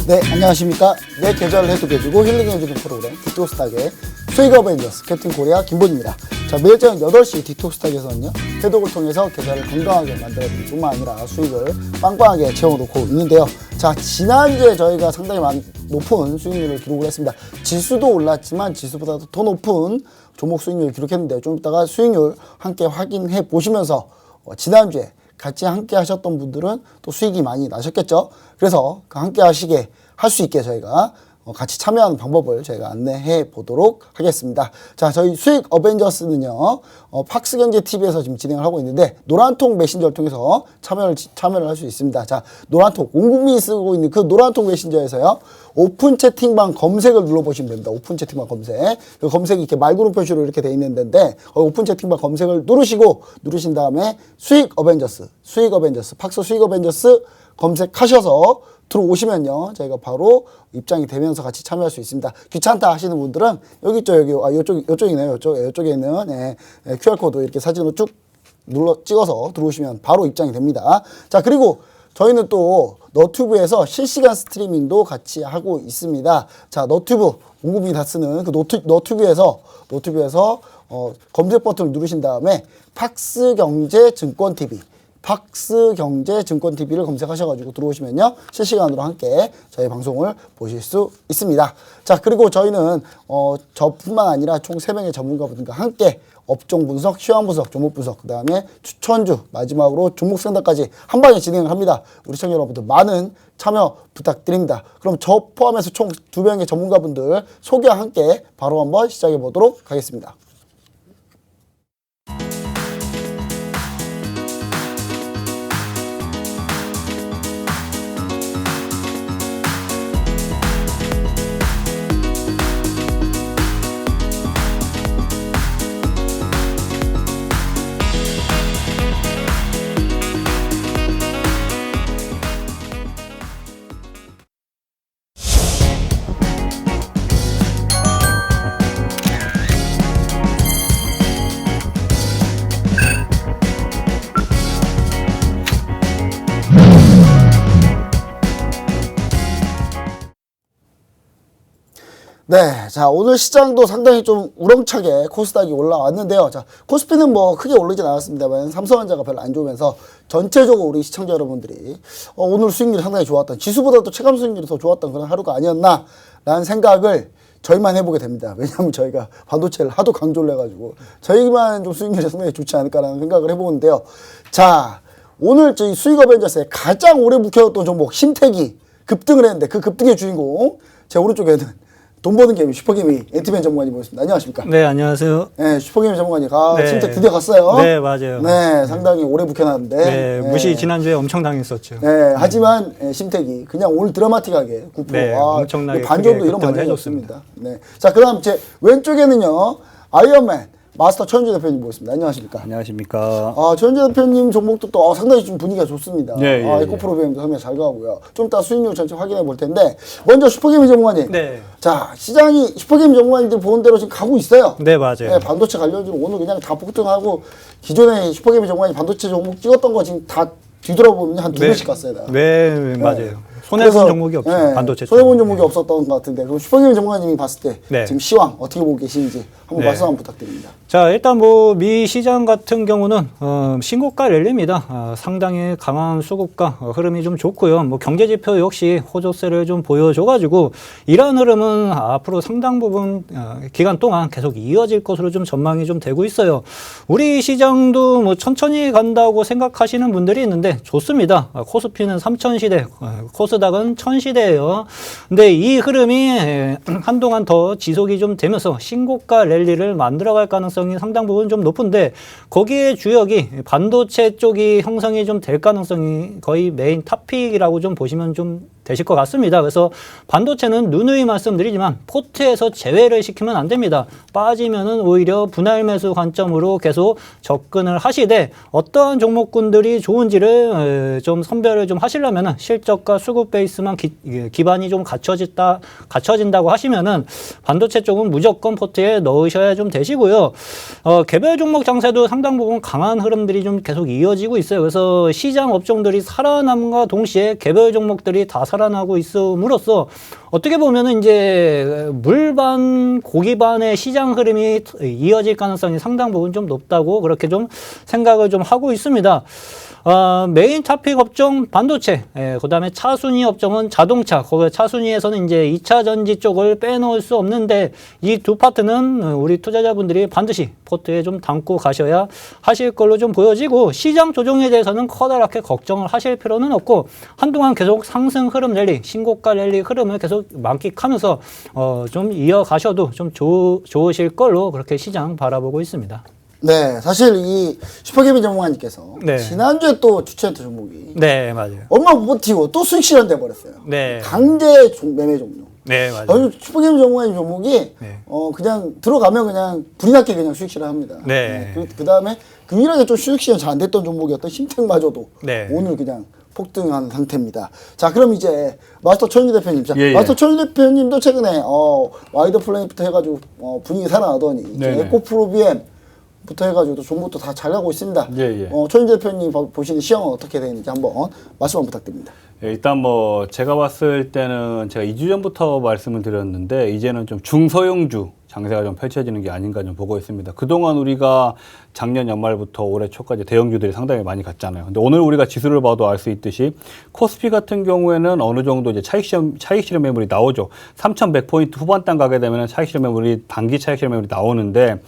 네, 안녕하십니까. 내 계좌를 해독해주고 힐링해주는 프로그램 디톡스탁의 수익 어벤져스 캡틴 코리아 김본입니다. 자, 매일 저녁 8시 디톡스탁에서는요, 해독을 통해서 계좌를 건강하게 만들어드릴 뿐만 아니라 수익을 빵빵하게 채워놓고 있는데요. 자, 지난주에 저희가 상당히 높은 수익률을 기록을 했습니다. 지수도 올랐지만 지수보다도 더 높은 종목 수익률을 기록했는데, 좀 이따가 수익률 함께 확인해 보시면서 지난주에 같이 함께 하셨던 분들은 또 수익이 많이 나셨겠죠. 그래서 그 함께 하시게 할 수 있게 저희가 같이 참여하는 방법을 저희가 안내해 보도록 하겠습니다. 자, 저희 수익 어벤져스는요, 팍스경제TV에서 지금 진행을 하고 있는데, 노란통 메신저를 통해서 참여를 할 수 있습니다. 자, 노란통, 온 국민이 쓰고 있는 그 노란통 메신저에서요, 오픈 채팅방 검색을 눌러보시면 됩니다. 오픈 채팅방 검색. 그 검색이 이렇게 말구름 표시로 이렇게 돼 있는 데인데, 오픈 채팅방 검색을 누르신 다음에 수익 어벤져스, 팍스 수익 어벤져스 검색하셔서 들어오시면요, 저희가 바로 입장이 되면서 같이 참여할 수 있습니다. 귀찮다 하시는 분들은 여기 있죠, 요쪽이네요. 요쪽에 있는 QR코드 이렇게 사진으로 쭉 찍어서 들어오시면 바로 입장이 됩니다. 자, 그리고 저희는 또 너튜브에서 실시간 스트리밍도 같이 하고 있습니다. 자, 너튜브, 온 국민이 다 쓰는 그 너튜브에서 검색 버튼을 누르신 다음에 팍스경제증권TV, 팍스경제증권TV를 검색하셔가지고 들어오시면요, 실시간으로 함께 저희 방송을 보실 수 있습니다. 자, 그리고 저희는 저뿐만 아니라 총 3명의 전문가분들과 함께 업종 분석, 시황 분석, 종목 분석, 그 다음에 추천주, 마지막으로 종목 상담까지 한 방에 진행을 합니다. 우리 시청자 여러분들 많은 참여 부탁드립니다. 그럼 저 포함해서 총 2명의 전문가분들 소개와 함께 바로 한번 시작해 보도록 하겠습니다. 네, 자, 오늘 시장도 상당히 좀 우렁차게 코스닥이 올라왔는데요. 자, 코스피는 뭐 크게 오르진 않았습니다만 삼성전자가 별로 안 좋으면서 전체적으로 우리 시청자 여러분들이 오늘 수익률이 상당히 좋았던, 지수보다도 체감 수익률이 더 좋았던 그런 하루가 아니었나라는 생각을 저희만 해보게 됩니다. 왜냐하면 저희가 반도체를 하도 강조를 해가지고 저희만 좀 수익률이 상당히 좋지 않을까라는 생각을 해보는데요. 자, 오늘 저희 수익 어벤져스에 가장 오래 묵혀졌던 종목 신택이 급등을 했는데, 그 급등의 주인공, 제 오른쪽에는 돈 버는 게임 슈퍼게임이 엔트맨 전문가님 모셨습니다. 안녕하십니까? 네, 안녕하세요. 네, 슈퍼게임 전문가님. 네. 신택 드디어 갔어요. 네, 맞아요. 네, 상당히 오래 묵혀놨는데. 네, 무시 지난주에 엄청 당했었죠. 네, 하지만 신택이 그냥 오늘 드라마틱하게 9%. 네, 엄청나게 반전도 이런 반전이 없습니다. 네. 자, 그 다음 제 왼쪽에는요, 아이언맨 마스터 최현주 대표님 모셨습니다. 안녕하십니까? 안녕하십니까. 최현주 대표님 종목도 또 상당히 좀 분위기가 좋습니다. 예, 예, 에코프로비엠도 상당히 잘 가고요. 좀 이따 수익률 전체 확인해 볼 텐데, 먼저 슈퍼게임 전문가님. 네. 자, 시장이 슈퍼게임 전문가님들 보는 대로 지금 가고 있어요. 네, 맞아요. 네, 반도체 관련주로 오늘 그냥 다 폭등하고, 기존에 슈퍼게임 전문가님 반도체 종목 찍었던 거 지금 다 뒤돌아보면 한 2배씩 갔어요. 다. 네, 맞아요. 손해본 종목이 없죠. 네, 반도체 손해본 종목이 없었던 것 같은데, 그럼 슈퍼게임 전문가님이 봤을 때 네. 지금 시황 어떻게 보고 계시는지 한번 네. 말씀 한번 부탁드립니다. 자, 일단 뭐 미 시장 같은 경우는 신고가 랠리입니다. 상당히 강한 수급과 흐름이 좀 좋고요. 뭐 경제 지표 역시 호조세를 좀 보여줘가지고 이러한 흐름은 앞으로 상당 부분 기간 동안 계속 이어질 것으로 좀 전망이 좀 되고 있어요. 우리 시장도 뭐 천천히 간다고 생각하시는 분들이 있는데 좋습니다. 코스피는 3000시대, 코스닥은 1000시대예요. 근데 이 흐름이 한동안 더 지속이 좀 되면서 신고가 랠리를 만들어갈 가능성이 상당 부분 좀 높은데, 거기에 주역이 반도체 쪽이 형성이 좀 될 가능성이 거의 메인 탑픽이라고 좀 보시면 좀 되실 것 같습니다. 그래서 반도체는 누누이 말씀드리지만 포트에서 제외를 시키면 안 됩니다. 빠지면은 오히려 분할 매수 관점으로 계속 접근을 하시되, 어떠한 종목군들이 좋은지를 좀 선별을 좀 하시려면은 실적과 수급 베이스만 기반이 좀 갖춰진다고 하시면은 반도체 쪽은 무조건 포트에 넣으셔야 좀 되시고요. 개별 종목 장세도 상당 부분 강한 흐름들이 좀 계속 이어지고 있어요. 그래서 시장 업종들이 살아남과 동시에 개별 종목들이 다 살아나고 있음으로써 어떻게 보면은 이제 물반 고기반의 시장 흐름이 이어질 가능성이 상당 부분 좀 높다고 그렇게 좀 생각을 좀 하고 있습니다. 메인 토픽 업종 반도체, 그다음에 차순위 업종은 자동차, 거기 차순위에서는 이제 2차 전지 쪽을 빼놓을 수 없는데 이 두 파트는 우리 투자자분들이 반드시 포트에 좀 담고 가셔야 하실 걸로 좀 보여지고 시장 조정에 대해서는 커다랗게 걱정을 하실 필요는 없고 한동안 계속 상승 흐름 랠리, 신고가 랠리 흐름을 계속 만끽하면서 좀 이어가셔도 좀 좋으실 걸로 그렇게 시장 바라보고 있습니다. 네, 사실 이 슈퍼개미 전문가님께서 네. 지난주에 또 추천했던 종목이 네, 맞아요. 얼마 못 버티고 또 수익 실현 돼버렸어요. 네. 강제 매매 종목. 네, 맞아요. 슈퍼개미 전문가님 종목이 네. 그냥 들어가면 그냥 불이 났게 그냥 수익 실현합니다. 네. 그 다음에 유일하게 좀 수익 실현 잘 안 됐던 종목이었던 심택마저도 네. 오늘 그냥 폭등한 상태입니다. 자, 그럼 이제 마스터 천유 대표님, 자, 예, 예. 마스터 천유 대표님도 최근에 와이더 플래닛부터 해가지고 분위기 살아나더니 이제 네네. 에코프로비엠 부터 해가지고 종목도 다 잘 가고 있습니다. 예, 예. 천유 대표님 보시는 시황은 어떻게 되는지 한번 말씀 부탁드립니다. 예, 일단 뭐 제가 봤을 때는 제가 2주 전부터 말씀을 드렸는데 이제는 좀 중소형주 장세가 좀 펼쳐지는 게 아닌가 좀 보고 있습니다. 그동안 우리가 작년 연말부터 올해 초까지 대형주들이 상당히 많이 갔잖아요. 근데 오늘 우리가 지수를 봐도 알 수 있듯이 코스피 같은 경우에는 어느 정도 이제 차익 실현 매물이 나오죠. 3,100포인트 후반단 가게 되면 차익 실현 매물이 단기 차익 실현 매물이 나오는데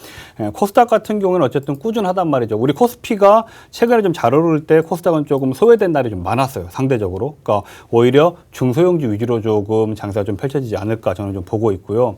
코스닥 같은 경우는 어쨌든 꾸준하단 말이죠. 우리 코스피가 최근에 좀 잘 오를 때 코스닥은 조금 소외된 날이 좀 많았어요. 상대적으로. 그러니까 오히려 중소형주 위주로 조금 장세가 좀 펼쳐지지 않을까 저는 좀 보고 있고요.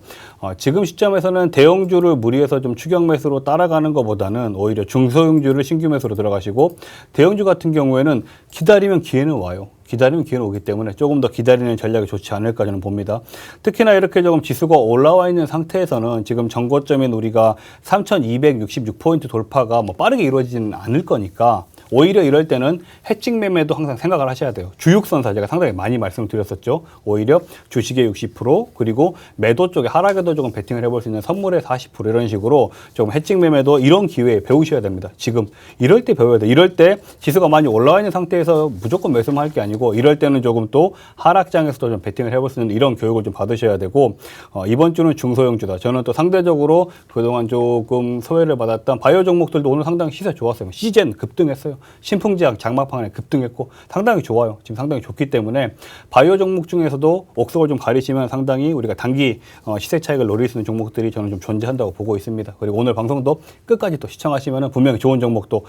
지금 시점에서는 대형주를 무리해서 좀 추격 매수로 따라가는 것보다는 오히려 중소형주를 신규 매수로 들어가시고 대형주 같은 경우에는 기다리면 기회는 와요. 기다리면 기회는 오기 때문에 조금 더 기다리는 전략이 좋지 않을까 저는 봅니다. 특히나 이렇게 조금 지수가 올라와 있는 상태에서는 지금 전고점인 우리가 3,266포인트 돌파가 뭐 빠르게 이루어지지는 않을 거니까 오히려 이럴 때는 해칭 매매도 항상 생각을 하셔야 돼요. 주육선사 제가 상당히 많이 말씀을 드렸었죠. 오히려 주식의 60% 그리고 매도 쪽에 하락에도 조금 베팅을 해볼 수 있는 선물의 40% 이런 식으로 조금 해칭 매매도 이런 기회에 배우셔야 됩니다. 지금 이럴 때 배워야 돼요. 이럴 때 지수가 많이 올라와 있는 상태에서 무조건 매수만 할 게 아니고 이럴 때는 조금 또 하락장에서도 좀 베팅을 해볼 수 있는 이런 교육을 좀 받으셔야 되고 이번 주는 중소형주다. 저는 또 상대적으로 그동안 조금 소외를 받았던 바이오 종목들도 오늘 상당히 시세 좋았어요. 시젠 급등했어요. 신풍제약 장막판에 급등했고 상당히 좋아요. 지금 상당히 좋기 때문에 바이오 종목 중에서도 옥석을 좀 가리시면 상당히 우리가 단기 시세 차익을 노릴 수 있는 종목들이 저는 좀 존재한다고 보고 있습니다. 그리고 오늘 방송도 끝까지 또 시청하시면 분명히 좋은 종목도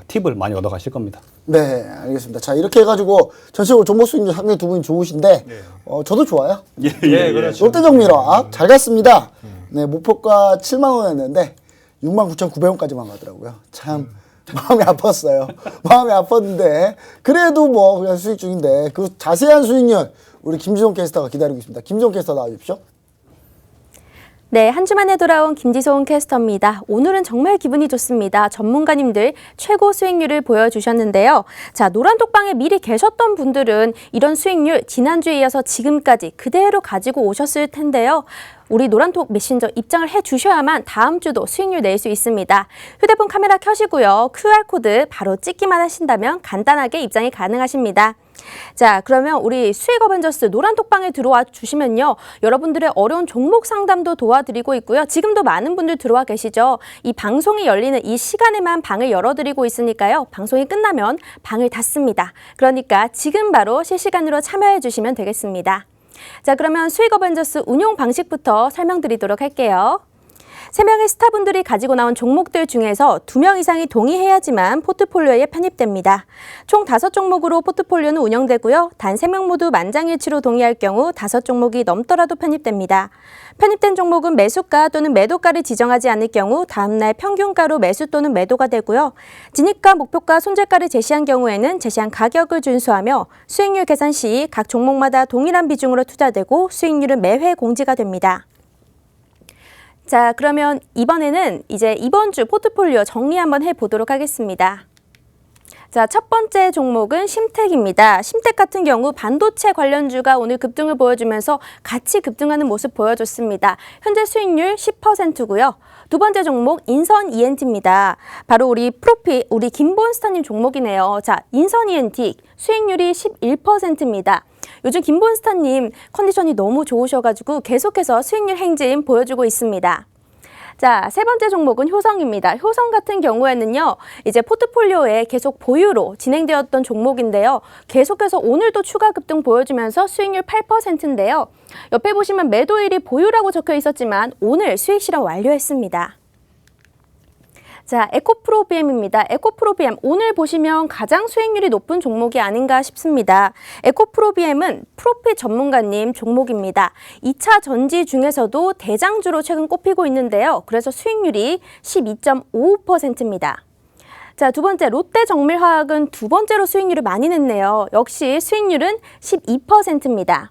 팁을 많이 얻어가실 겁니다. 네, 알겠습니다. 자, 이렇게 해가지고 전체적으로 종목 수익률 상당히 두 분이 좋으신데 저도 좋아요. 예, 그렇죠. 롯데정밀화학 잘 갔습니다. 네, 목표가 7만 원이었는데 69,900원까지만 가더라고요. 참 마음이 아팠어요. 마음이 아팠는데 그래도 뭐 그냥 수익 중인데 그 자세한 수익률 우리 김지성 캐스터가 기다리고 있습니다. 김지성 캐스터 나와주십시오. 네, 한 주만에 돌아온 김지송 캐스터입니다. 오늘은 정말 기분이 좋습니다. 전문가님들 최고 수익률을 보여주셨는데요. 자, 노란톡방에 미리 계셨던 분들은 이런 수익률 지난주에 이어서 지금까지 그대로 가지고 오셨을 텐데요. 우리 노란톡 메신저 입장을 해주셔야만 다음 주도 수익률 낼 수 있습니다. 휴대폰 카메라 켜시고요. QR코드 바로 찍기만 하신다면 간단하게 입장이 가능하십니다. 자, 그러면 우리 수익 어벤져스 노란톡방에 들어와 주시면요. 여러분들의 어려운 종목 상담도 도와드리고 있고요. 지금도 많은 분들 들어와 계시죠. 이 방송이 열리는 이 시간에만 방을 열어드리고 있으니까요. 방송이 끝나면 방을 닫습니다. 그러니까 지금 바로 실시간으로 참여해 주시면 되겠습니다. 자, 그러면 수익 어벤져스 운용 방식부터 설명드리도록 할게요. 3명의 스타분들이 가지고 나온 종목들 중에서 2명 이상이 동의해야지만 포트폴리오에 편입됩니다. 총 5종목으로 포트폴리오는 운영되고요. 단 3명 모두 만장일치로 동의할 경우 5종목이 넘더라도 편입됩니다. 편입된 종목은 매수가 또는 매도가를 지정하지 않을 경우 다음날 평균가로 매수 또는 매도가 되고요. 진입가, 목표가, 손절가를 제시한 경우에는 제시한 가격을 준수하며 수익률 계산 시 각 종목마다 동일한 비중으로 투자되고 수익률은 매회 공지가 됩니다. 자, 그러면 이번에는 이제 이번 주 포트폴리오 정리 한번 해보도록 하겠습니다. 자, 첫 번째 종목은 심텍입니다. 심텍 같은 경우 반도체 관련주가 오늘 급등을 보여주면서 같이 급등하는 모습 보여줬습니다. 현재 수익률 10%고요. 두 번째 종목 인선 ENT입니다. 바로 우리 김본스타님 종목이네요. 자, 인선 ENT 수익률이 11%입니다. 요즘 김본스타님 컨디션이 너무 좋으셔가지고 계속해서 수익률 행진 보여주고 있습니다. 자, 세 번째 종목은 효성입니다. 효성 같은 경우에는요, 이제 포트폴리오에 계속 보유로 진행되었던 종목인데요. 계속해서 오늘도 추가 급등 보여주면서 수익률 8%인데요. 옆에 보시면 매도일이 보유라고 적혀 있었지만 오늘 수익 실현 완료했습니다. 자, 에코프로비엠입니다. 에코프로비엠 오늘 보시면 가장 수익률이 높은 종목이 아닌가 싶습니다. 에코프로비엠은 프로핏 전문가님 종목입니다. 2차 전지 중에서도 대장주로 최근 꼽히고 있는데요. 그래서 수익률이 12.55%입니다. 자, 두 번째 롯데정밀화학은 두 번째로 수익률을 많이 냈네요. 역시 수익률은 12%입니다.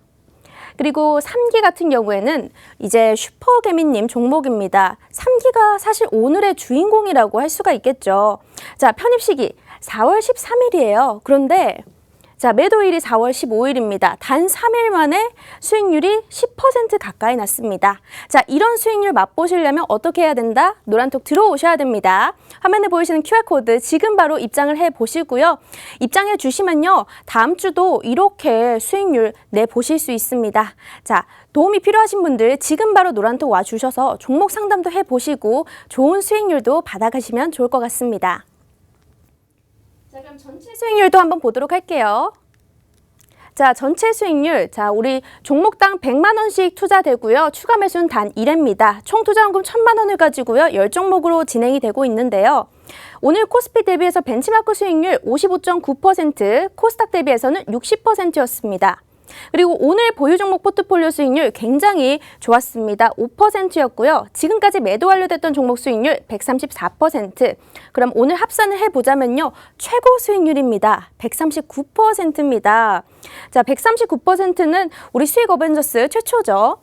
그리고 3기 같은 경우에는 이제 슈퍼개미님 종목입니다. 3기가 사실 오늘의 주인공이라고 할 수가 있겠죠. 자, 편입 시기 4월 13일이에요. 그런데 자, 매도일이 4월 15일입니다. 단 3일 만에 수익률이 10% 가까이 났습니다. 자, 이런 수익률 맛보시려면 어떻게 해야 된다? 노란톡 들어오셔야 됩니다. 화면에 보이시는 QR코드 지금 바로 입장을 해보시고요. 입장해 주시면요. 다음 주도 이렇게 수익률 내보실 수 있습니다. 자, 도움이 필요하신 분들 지금 바로 노란톡 와주셔서 종목 상담도 해보시고 좋은 수익률도 받아가시면 좋을 것 같습니다. 자, 그럼 전체 수익률도 한번 보도록 할게요. 자, 전체 수익률. 자, 우리 종목당 100만 원씩 투자되고요. 추가 매수는 단 1회입니다. 총 투자원금 1000만 원을 가지고요. 10종목으로 진행이 되고 있는데요. 오늘 코스피 대비해서 벤치마크 수익률 55.9%, 코스닥 대비해서는 60%였습니다. 그리고 오늘 보유 종목 포트폴리오 수익률 굉장히 좋았습니다. 5%였고요. 지금까지 매도 완료됐던 종목 수익률 134%. 그럼 오늘 합산을 해보자면요. 최고 수익률입니다. 139%입니다. 자, 139%는 우리 수익 어벤져스 최초죠.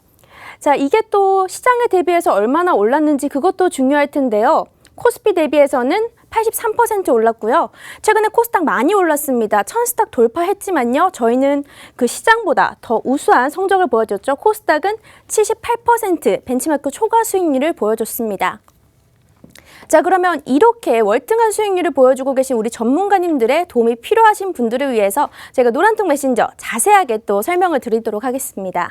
자, 이게 또 시장에 대비해서 얼마나 올랐는지 그것도 중요할 텐데요. 코스피 대비해서는 83% 올랐고요. 최근에 코스닥 많이 올랐습니다. 1000스탁 돌파했지만요. 저희는 그 시장보다 더 우수한 성적을 보여줬죠. 코스닥은 78% 벤치마크 초과 수익률을 보여줬습니다. 자, 그러면 이렇게 월등한 수익률을 보여주고 계신 우리 전문가님들의 도움이 필요하신 분들을 위해서 제가 노란톡 메신저 자세하게 또 설명을 드리도록 하겠습니다.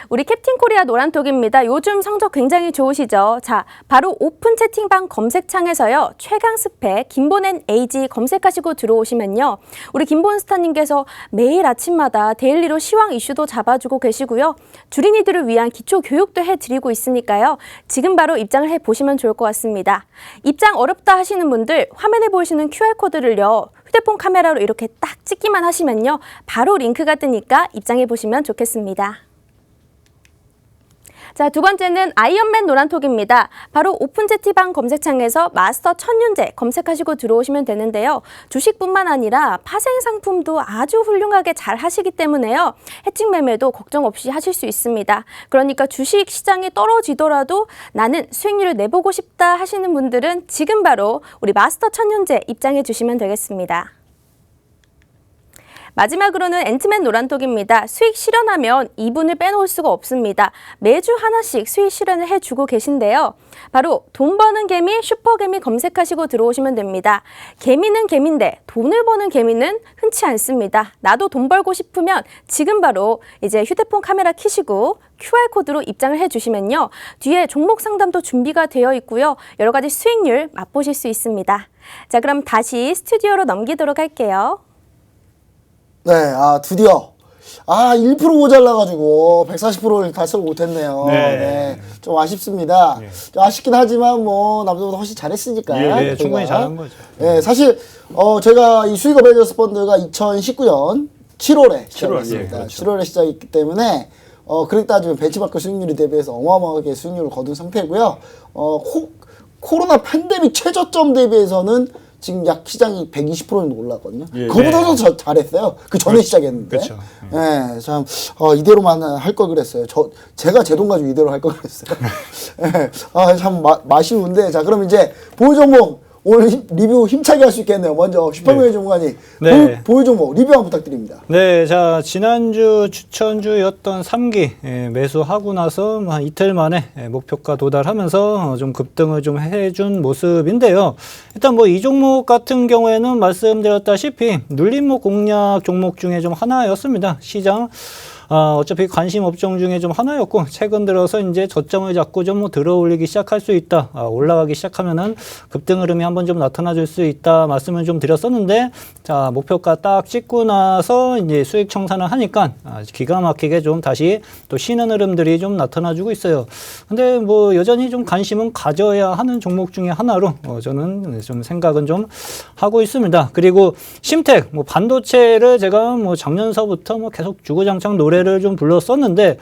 우리 캡틴 코리아 노란톡입니다. 요즘 성적 굉장히 좋으시죠? 자, 바로 오픈 채팅방 검색창에서요. 최강 스펙 김보낸 AG 검색하시고 들어오시면요. 우리 김본스타님께서 매일 아침마다 데일리로 시황 이슈도 잡아주고 계시고요. 주린이들을 위한 기초 교육도 해드리고 있으니까요. 지금 바로 입장을 해보시면 좋을 것 같습니다. 입장 어렵다 하시는 분들 화면에 보이시는 QR코드를요. 휴대폰 카메라로 이렇게 딱 찍기만 하시면요. 바로 링크가 뜨니까 입장해보시면 좋겠습니다. 자, 두 번째는 아이언맨 노란톡입니다. 바로 오픈 채팅방 검색창에서 마스터 천윤재 검색하시고 들어오시면 되는데요. 주식뿐만 아니라 파생 상품도 아주 훌륭하게 잘 하시기 때문에요. 해칭 매매도 걱정 없이 하실 수 있습니다. 그러니까 주식 시장이 떨어지더라도 나는 수익률을 내보고 싶다 하시는 분들은 지금 바로 우리 마스터 천윤재 입장해 주시면 되겠습니다. 마지막으로는 앤트맨 노란톡입니다. 수익 실현하면 이분을 빼놓을 수가 없습니다. 매주 하나씩 수익 실현을 해주고 계신데요. 바로 돈 버는 개미, 슈퍼개미 검색하시고 들어오시면 됩니다. 개미는 개미인데 돈을 버는 개미는 흔치 않습니다. 나도 돈 벌고 싶으면 지금 바로 이제 휴대폰 카메라 켜시고 QR코드로 입장을 해주시면요. 뒤에 종목 상담도 준비가 되어 있고요. 여러 가지 수익률 맛보실 수 있습니다. 자, 그럼 다시 스튜디오로 넘기도록 할게요. 네, 드디어 1% 모자라가지고 140%를 달성을 못했네요. 네. 좀 아쉽습니다. 좀 아쉽긴 하지만 뭐 남들보다 훨씬 잘했으니까. 예, 충분히 잘한 거죠. 네, 사실 제가 이 수익 어벤져스 펀드가 2019년 7월에 시작했습니다. 그렇죠. 7월에 시작했기 때문에 그렇게 따지면 벤치마크 수익률에 대비해서 어마어마하게 수익률을 거둔 상태고요. 코로나 팬데믹 최저점 대비해서는 지금 약 시장이 120% 정도 올랐거든요. 그거보다도 더 잘했어요. 그 전에 시작했는데. 그렇죠. 예, 참 이대로만 할 걸 그랬어요. 제가 제 돈 가지고 이대로 할 걸 그랬어요. 참 아쉬운데. 자, 그럼 이제 보유 종목 오늘 리뷰 힘차게 할 수 있겠네요. 먼저 슈퍼맨 전문가님 네. 보유 종목 리뷰 한번 부탁드립니다. 네, 자 지난주 추천주였던 3기 매수하고 나서 한 이틀 만에 목표가 도달하면서 좀 급등을 좀 해준 모습인데요. 일단 뭐 이 종목 같은 경우에는 말씀드렸다시피 눌림목 공략 종목 중에 좀 하나였습니다. 시장 어차피 관심 업종 중에 좀 하나였고 최근 들어서 이제 저점을 잡고 좀 뭐 들어올리기 시작할 수 있다. 올라가기 시작하면은 급등 흐름이 한번 좀 나타나 줄 수 있다 말씀을 좀 드렸었는데 자 목표가 딱 찍고 나서 이제 수익 청산을 하니까 기가 막히게 좀 다시 또 쉬는 흐름들이 좀 나타나 주고 있어요. 근데 뭐 여전히 좀 관심은 가져야 하는 종목 중에 하나로 저는 좀 생각은 좀 하고 있습니다. 그리고 심텍 뭐 반도체를 제가 뭐 작년서부터 뭐 계속 주구장창 노래를 좀 불렀었는데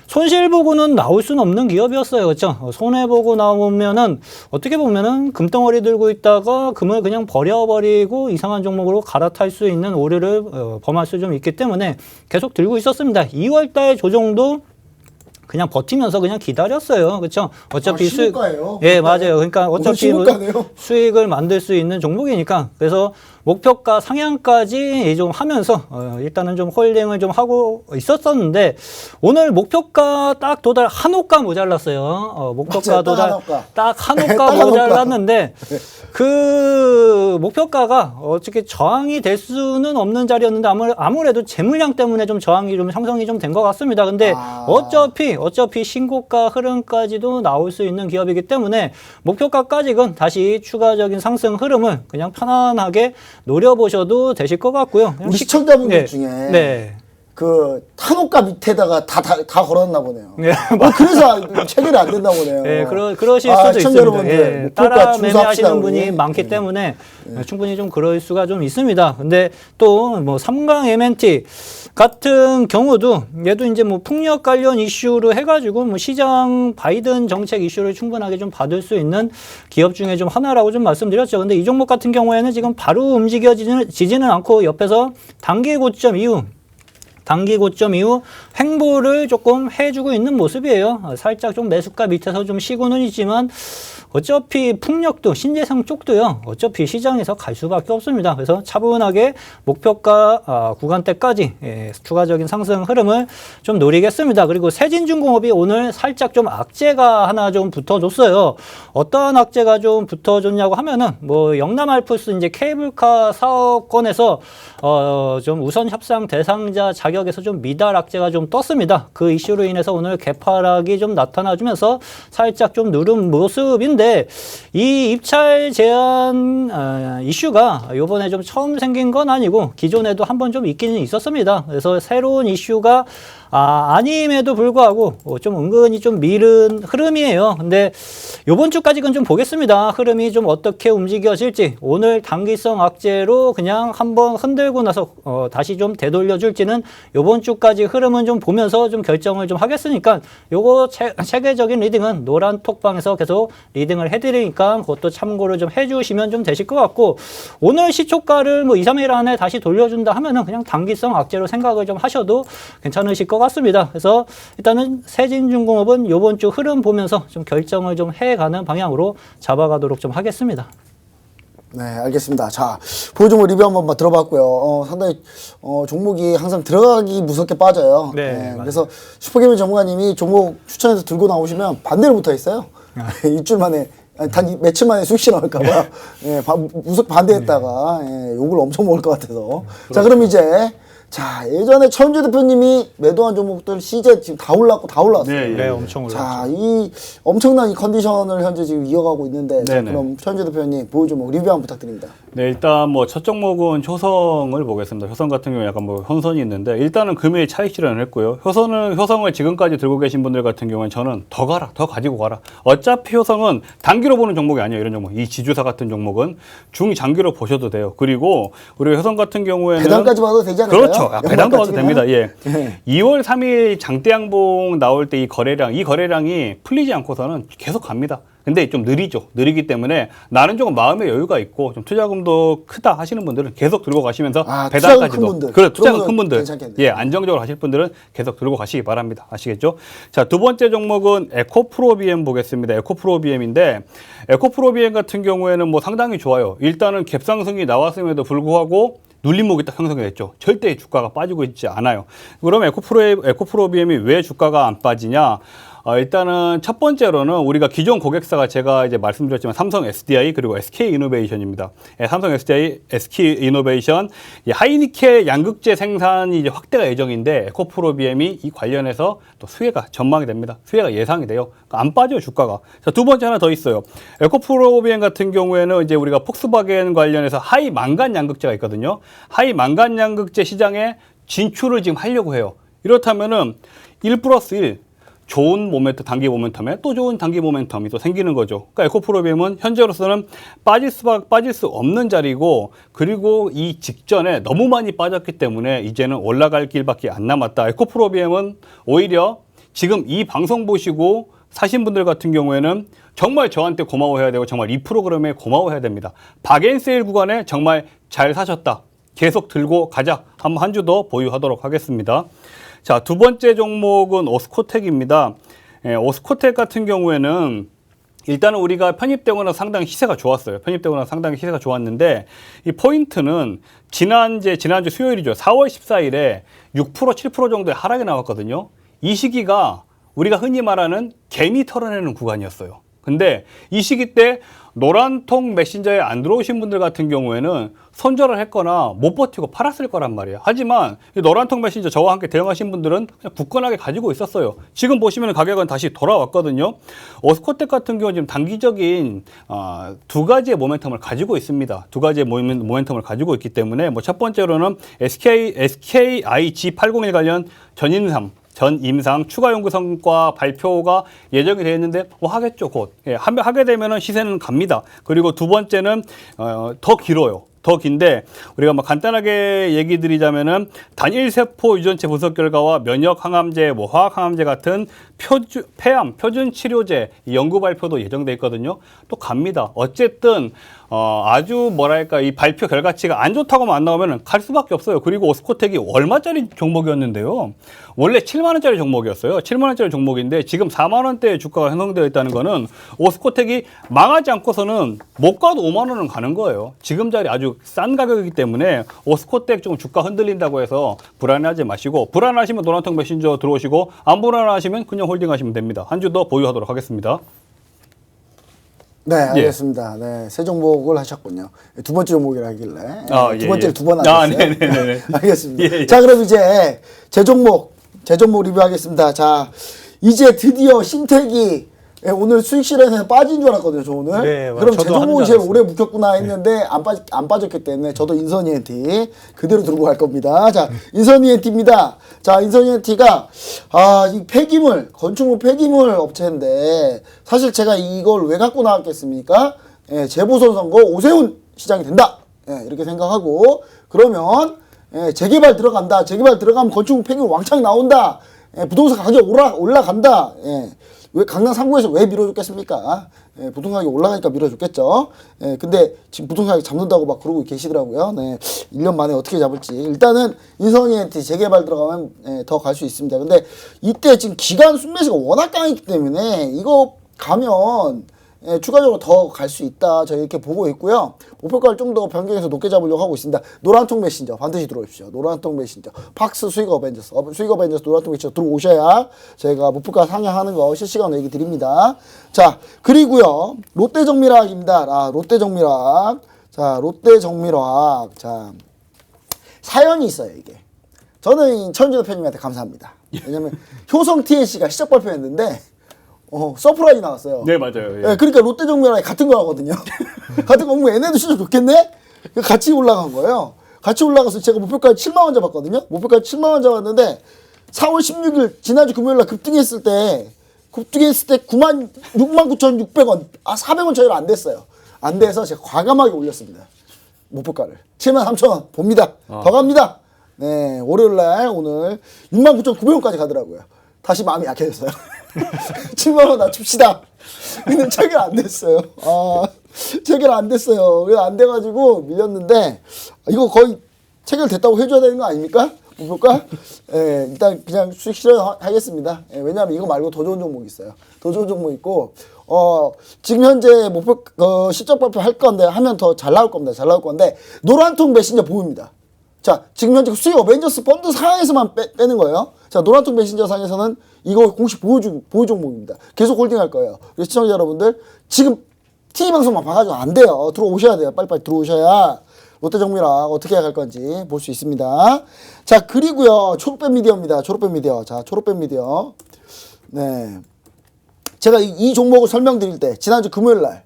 손실 보고는 나올 수는 없는 기업이었어요. 그렇죠? 손해 보고 나오면은 어떻게 보면은 금덩어리 들고 있다가 금을 그냥 버려버리고 이상한 종목으로 갈아탈 수 있는 오류를 범할 수 좀 있기 때문에 계속 들고 있었습니다. 2월 달 조정도 그냥 버티면서 그냥 기다렸어요. 그렇죠? 어차피 신고가예요. 예, 맞아요. 그러니까 어차피 뭐 신고가네요. 수익을 만들 수 있는 종목이니까 그래서 목표가 상향까지 좀 하면서 일단은 좀 홀딩을 좀 하고 있었었는데 오늘 목표가 딱 도달 한호가 모자랐어요. 목표가 맞아요, 도달 한호가. 딱 한호가 딱 한호가. 모자랐는데 그 목표가가 어떻게 저항이 될 수는 없는 자리였는데 아무래도 재물량 때문에 좀 저항이 좀 형성이 좀 된 것 같습니다. 근데 어차피 신고가 흐름까지도 나올 수 있는 기업이기 때문에 목표가까지는 다시 추가적인 상승 흐름을 그냥 편안하게 노려보셔도 되실 것 같고요. 우리 시청자분들 네. 중에 네. 그 탄호가 밑에다가 다 걸어놨나 보네요. 네, 그래서 체결이 안 됐나 보네요. 네, 그러실 아, 수도 시청자 있습니다. 여러분들, 예, 목표가 따라 준수합시다, 매매하시는 우리. 분이 많기 때문에 충분히 좀 그럴 수가 좀 있습니다. 근데 또 뭐 삼강 MNT 같은 경우도 얘도 이제 뭐 풍력 관련 이슈로 해가지고 뭐 시장 바이든 정책 이슈를 충분하게 좀 받을 수 있는 기업 중에 좀 하나라고 좀 말씀드렸죠. 근데 이 종목 같은 경우에는 지금 바로 움직여지지는 않고 옆에서 단기 고점 이후 횡보를 조금 해주고 있는 모습이에요. 살짝 좀 매수가 밑에서 좀 쉬고는 있지만 어차피 풍력도 신재생 쪽도요. 어차피 시장에서 갈 수밖에 없습니다. 그래서 차분하게 목표가 구간대까지 추가적인 상승 흐름을 좀 노리겠습니다. 그리고 세진중공업이 오늘 살짝 좀 악재가 하나 좀 붙어줬어요. 어떠한 악재가 좀 붙어줬냐고 하면은 뭐 영남알프스 이제 케이블카 사업권에서 좀 우선 협상 대상자 자격에서 좀 미달 악재가 좀 떴습니다. 그 이슈로 인해서 오늘 개파락이 좀 나타나주면서 살짝 좀 누른 모습인데 이 입찰 제한 이슈가 이번에 좀 처음 생긴 건 아니고 기존에도 한번 좀 있기는 있었습니다. 그래서 새로운 이슈가 아님에도 불구하고 좀 은근히 좀 미른 흐름이에요. 근데 요번 주까지는 좀 보겠습니다. 흐름이 좀 어떻게 움직여질지 오늘 단기성 악재로 그냥 한번 흔들고 나서 다시 좀 되돌려 줄지는 요번 주까지 흐름은 좀 보면서 좀 결정을 좀 하겠으니까 요거 체계적인 리딩은 노란 톡방에서 계속 리딩을 해드리니까 그것도 참고를 좀 해주시면 좀 되실 것 같고 오늘 시초가를 뭐 2, 3일 안에 다시 돌려준다 하면은 그냥 단기성 악재로 생각을 좀 하셔도 괜찮으실 것 같습니다. 그래서 일단은 세진중공업은 요번 주 흐름 보면서 좀 결정을 좀 해가는 방향으로 잡아가도록 좀 하겠습니다. 네, 알겠습니다. 자, 보유 종목 리뷰 한번 들어봤고요. 상당히 종목이 항상 들어가기 무섭게 빠져요. 네, 그래서 슈퍼게임 전문가님이 종목 추천해서 들고 나오시면 반대로 붙어 있어요. 일주일 만에 단 며칠 만에 수익이 나올까봐 무섭게 반대했다가 욕을 엄청 먹을 것 같아서. 자, 그럼 이제 예전에 천주 대표님이 매도한 종목들 CJ 지금 다 올랐어요. 네, 엄청 올랐죠. 자, 이 엄청난 이 컨디션을 현재 지금 이어가고 있는데, 네네. 그럼 천주 대표님 보유 종목 리뷰 한번 부탁드립니다. 네, 일단 뭐 첫 종목은 효성을 보겠습니다. 효성 같은 경우에 약간 뭐 현선이 있는데 일단은 금일 차익 실현을 했고요. 효성을 지금까지 들고 계신 분들 같은 경우는 저는 더 가지고 가라. 어차피 효성은 단기로 보는 종목이 아니에요. 이런 종목. 이 지주사 같은 종목은 중장기로 보셔도 돼요. 그리고 우리 효성 같은 경우에는 배당까지 봐도 되지 않을까요? 그렇죠. 배당도 봐도 됩니다. 예. 네. 2월 3일 장대양봉 나올 때 이 거래량이 풀리지 않고서는 계속 갑니다. 근데 좀 느리죠. 느리기 때문에 나는 조금 마음의 여유가 있고 좀 투자금도 크다 하시는 분들은 계속 들고 가시면서 투자금 배당까지도 큰 분들. 그래 투자금 그러면 큰 분들 괜찮겠네요. 예 안정적으로 하실 분들은 계속 들고 가시기 바랍니다. 아시겠죠? 자, 두 번째 종목은 에코프로비엠 보겠습니다. 에코프로비엠인데 에코프로비엠 같은 경우에는 뭐 상당히 좋아요. 일단은 갭상승이 나왔음에도 불구하고 눌림목이 딱 형성이 됐죠. 절대 주가가 빠지고 있지 않아요. 그러면 에코프로비엠이 왜 주가가 안 빠지냐? 일단은 첫 번째로는 우리가 기존 고객사가 제가 이제 말씀드렸지만 삼성 SDI 그리고 SK 이노베이션입니다. 삼성 SDI, SK 이노베이션, 하이니켈 양극재 생산이 이제 확대가 예정인데 에코프로비엠이 이 관련해서 또 수혜가 전망이 됩니다. 수혜가 예상이 돼요. 그러니까 안 빠져요, 주가가. 자, 두 번째 하나 더 있어요. 에코프로비엠 같은 경우에는 이제 우리가 폭스바겐 관련해서 하이 망간 양극재가 있거든요. 하이 망간 양극재 시장에 진출을 지금 하려고 해요. 이렇다면은 1+1 좋은 모멘텀, 단기 모멘텀에 또 좋은 단기 모멘텀이 또 생기는 거죠. 그러니까 에코프로비엠은 현재로서는 빠질 수 없는 자리고, 그리고 이 직전에 너무 많이 빠졌기 때문에 이제는 올라갈 길밖에 안 남았다. 에코프로비엠은 오히려 지금 이 방송 보시고 사신 분들 같은 경우에는 정말 저한테 고마워해야 되고 정말 이 프로그램에 고마워해야 됩니다. 박앤세일 구간에 정말 잘 사셨다. 계속 들고 가자. 한 주 더 보유하도록 하겠습니다. 자, 두 번째 종목은 오스코텍입니다. 오스코텍 같은 경우에는 일단은 우리가 편입되고 나서 상당히 시세가 좋았어요. 편입되고 나서 상당히 시세가 좋았는데 이 포인트는 지난주 수요일이죠. 4월 14일에 6% 7% 정도의 하락이 나왔거든요. 이 시기가 우리가 흔히 말하는 개미 털어내는 구간이었어요. 근데 이 시기 때 노란통 메신저에 안 들어오신 분들 같은 경우에는 손절을 했거나 못 버티고 팔았을 거란 말이에요. 하지만 이 노란통 메신저 저와 함께 대응하신 분들은 그냥 굳건하게 가지고 있었어요. 지금 보시면 가격은 다시 돌아왔거든요. 오스코텍 같은 경우는 지금 단기적인 두 가지의 모멘텀을 가지고 있습니다. 두 가지의 모멘텀을 가지고 있기 때문에 뭐 첫 번째로는 SKIG801 관련 전임상 추가 연구 성과 발표가 예정이 되어 있는데 뭐 하겠죠, 곧. 예, 하게 되면은 시세는 갑니다. 그리고 두 번째는 더 길어요. 더 긴데 우리가 뭐 간단하게 얘기 드리자면은 단일 세포 유전체 분석 결과와 면역 항암제, 뭐 화학 항암제 같은 폐암 표준 치료제 연구 발표도 예정돼 있거든요. 또 갑니다. 어쨌든 아주 뭐랄까 이 발표 결과치가 안 좋다고만 안 나오면 갈 수밖에 없어요. 그리고 오스코텍이 얼마짜리 종목이었는데요. 원래 7만 원짜리 종목이었어요. 7만 원짜리 종목인데 지금 4만 원대의 주가가 형성되어 있다는 거는 오스코텍이 망하지 않고서는 못 가도 5만 원은 가는 거예요. 지금 자리 아주 싼 가격이기 때문에 오스코텍 좀 주가 흔들린다고 해서 불안해하지 마시고, 불안하시면 노란통 메신저 들어오시고 안 불안하시면 그냥 홀딩하시면 됩니다. 한 주 더 보유하도록 하겠습니다. 네, 알겠습니다. 네, 세 종목을 하셨군요. 두 번째 종목이라 하길래. 두 번째를 두 번 하셨어요. 네네네. 알겠습니다. 예. 자, 그럼 이제 제 종목 리뷰하겠습니다. 자, 이제 드디어 신택이 오늘 수익 실현에서 빠진 줄 알았거든요, 저 오늘. 네, 그럼 제 저도 종목이 하는 줄 제일 알았어요. 오래 묶였구나 했는데 안 빠졌기 때문에 저도 인선이엔티 그대로 들고 갈 겁니다. 자, 인선이엔티입니다. 자, 인선이엔티가 이 폐기물, 건축물 폐기물 업체인데 사실 제가 이걸 왜 갖고 나왔겠습니까? 재보선 선거 오세훈 시장이 된다. 이렇게 생각하고, 그러면 재개발 들어간다. 재개발 들어가면 건축물 폐기물 왕창 나온다. 부동산 가격 올라간다. 왜 강남 3구에서 왜 밀어줬겠습니까? 부동산 가격이 올라가니까 밀어줬겠죠. 근데 지금 부동산 가격 잡는다고 막 그러고 계시더라고요. 1년 만에 어떻게 잡을지. 일단은 인선이엔티 재개발 들어가면 더 갈 수 있습니다. 근데 이때 지금 기간 순매수가 워낙 강했기 때문에 이거 가면 추가적으로 더 갈 수 있다. 저 이렇게 보고 있고요. 목표가를 좀 더 변경해서 높게 잡으려고 하고 있습니다. 노란통 메신저 반드시 들어오십시오. 노란통 메신저. 팍스 수익 어벤져스. 수익 어벤져스 노란통 메신저 들어오셔야 저희가 목표가 상향하는 거 실시간으로 얘기 드립니다. 자, 그리고요. 롯데정밀화학입니다. 롯데정밀화학. 자, 롯데정밀화학. 자, 사연이 있어요, 이게. 저는 천준호 대표님한테 감사합니다. 왜냐면 효성 TLC가 시적 발표했는데 서프라이즈 나왔어요. 네, 맞아요. 예. 네, 그러니까 롯데정밀화학이 같은 거 하거든요. 같은 거, 얘네도 진짜 좋겠네? 같이 올라간 거예요. 같이 올라가서 제가 목표가치 7만 원 잡았거든요. 목표가치 7만 원 잡았는데 4월 16일 지난주 금요일날 급등했을 때 69,600원, 400원 차이로 안 됐어요. 안 돼서 제가 과감하게 올렸습니다. 목표가를 73,000원 봅니다. 더 갑니다. 네, 월요일날 오늘 69,900원까지 가더라고요. 다시 마음이 약해졌어요. 7만 원 낮춥시다. 근데 체결 안 됐어요. 체결 안 됐어요. 왜 안 돼가지고 밀렸는데 이거 거의 체결됐다고 해줘야 되는 거 아닙니까? 목표가? 예, 일단 그냥 수익 실현하겠습니다. 예, 왜냐하면 이거 말고 더 좋은 종목이 있어요. 더 좋은 종목 있고 지금 현재 목표 실적 발표 할 건데 하면 더 잘 나올 겁니다. 잘 나올 건데 노란통 메신저 보입니다. 자, 지금 현재 수익 어벤져스 펀드 상에서만 빼는 거예요. 자, 노란통 메신저 상에서는 이거 공식 보유 종목입니다. 계속 홀딩할 거예요. 그래서 시청자 여러분들 지금 TV 방송만 봐가지고 안 돼요. 들어오셔야 돼요. 빨리빨리 들어오셔야 롯데정밀화 어떻게 갈 건지 볼 수 있습니다. 자, 그리고요. 초록뱀 미디어입니다. 초록뱀 미디어. 자, 초록뱀 미디어. 네. 제가 이 종목을 설명드릴 때 지난주 금요일 날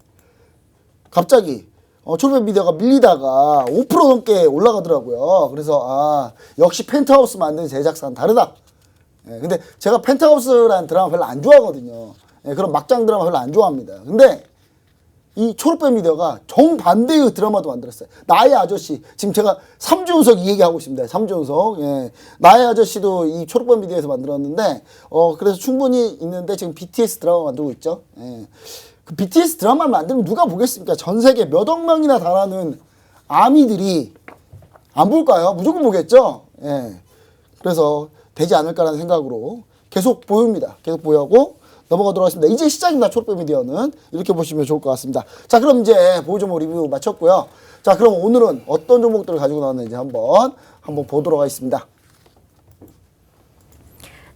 갑자기 초록뱀 미디어가 밀리다가 5% 넘게 올라가더라고요. 그래서 역시 펜트하우스 만드는 제작사는 다르다. 예, 근데 제가 펜트하우스라는 드라마 별로 안 좋아하거든요. 예, 그런 막장 드라마 별로 안 좋아합니다. 근데 이 초록뱀 미디어가 정반대의 드라마도 만들었어요. 나의 아저씨. 지금 제가 3주운석 이 얘기하고 있습니다. 3주운석. 예. 나의 아저씨도 이 초록뱀 미디어에서 만들었는데, 그래서 충분히 있는데 지금 BTS 드라마 만들고 있죠. 예. 그 BTS 드라마를 만들면 누가 보겠습니까? 전 세계 몇 억 명이나 달하는 아미들이 안 볼까요? 무조건 보겠죠? 예. 그래서 되지 않을까라는 생각으로 계속 보입니다. 계속 보유하고 넘어가도록 하겠습니다. 이제 시작입니다. 초록뱀 미디어는. 이렇게 보시면 좋을 것 같습니다. 자, 그럼 이제 보유 종목 리뷰 마쳤고요. 자, 그럼 오늘은 어떤 종목들을 가지고 나왔는지 한번 보도록 하겠습니다.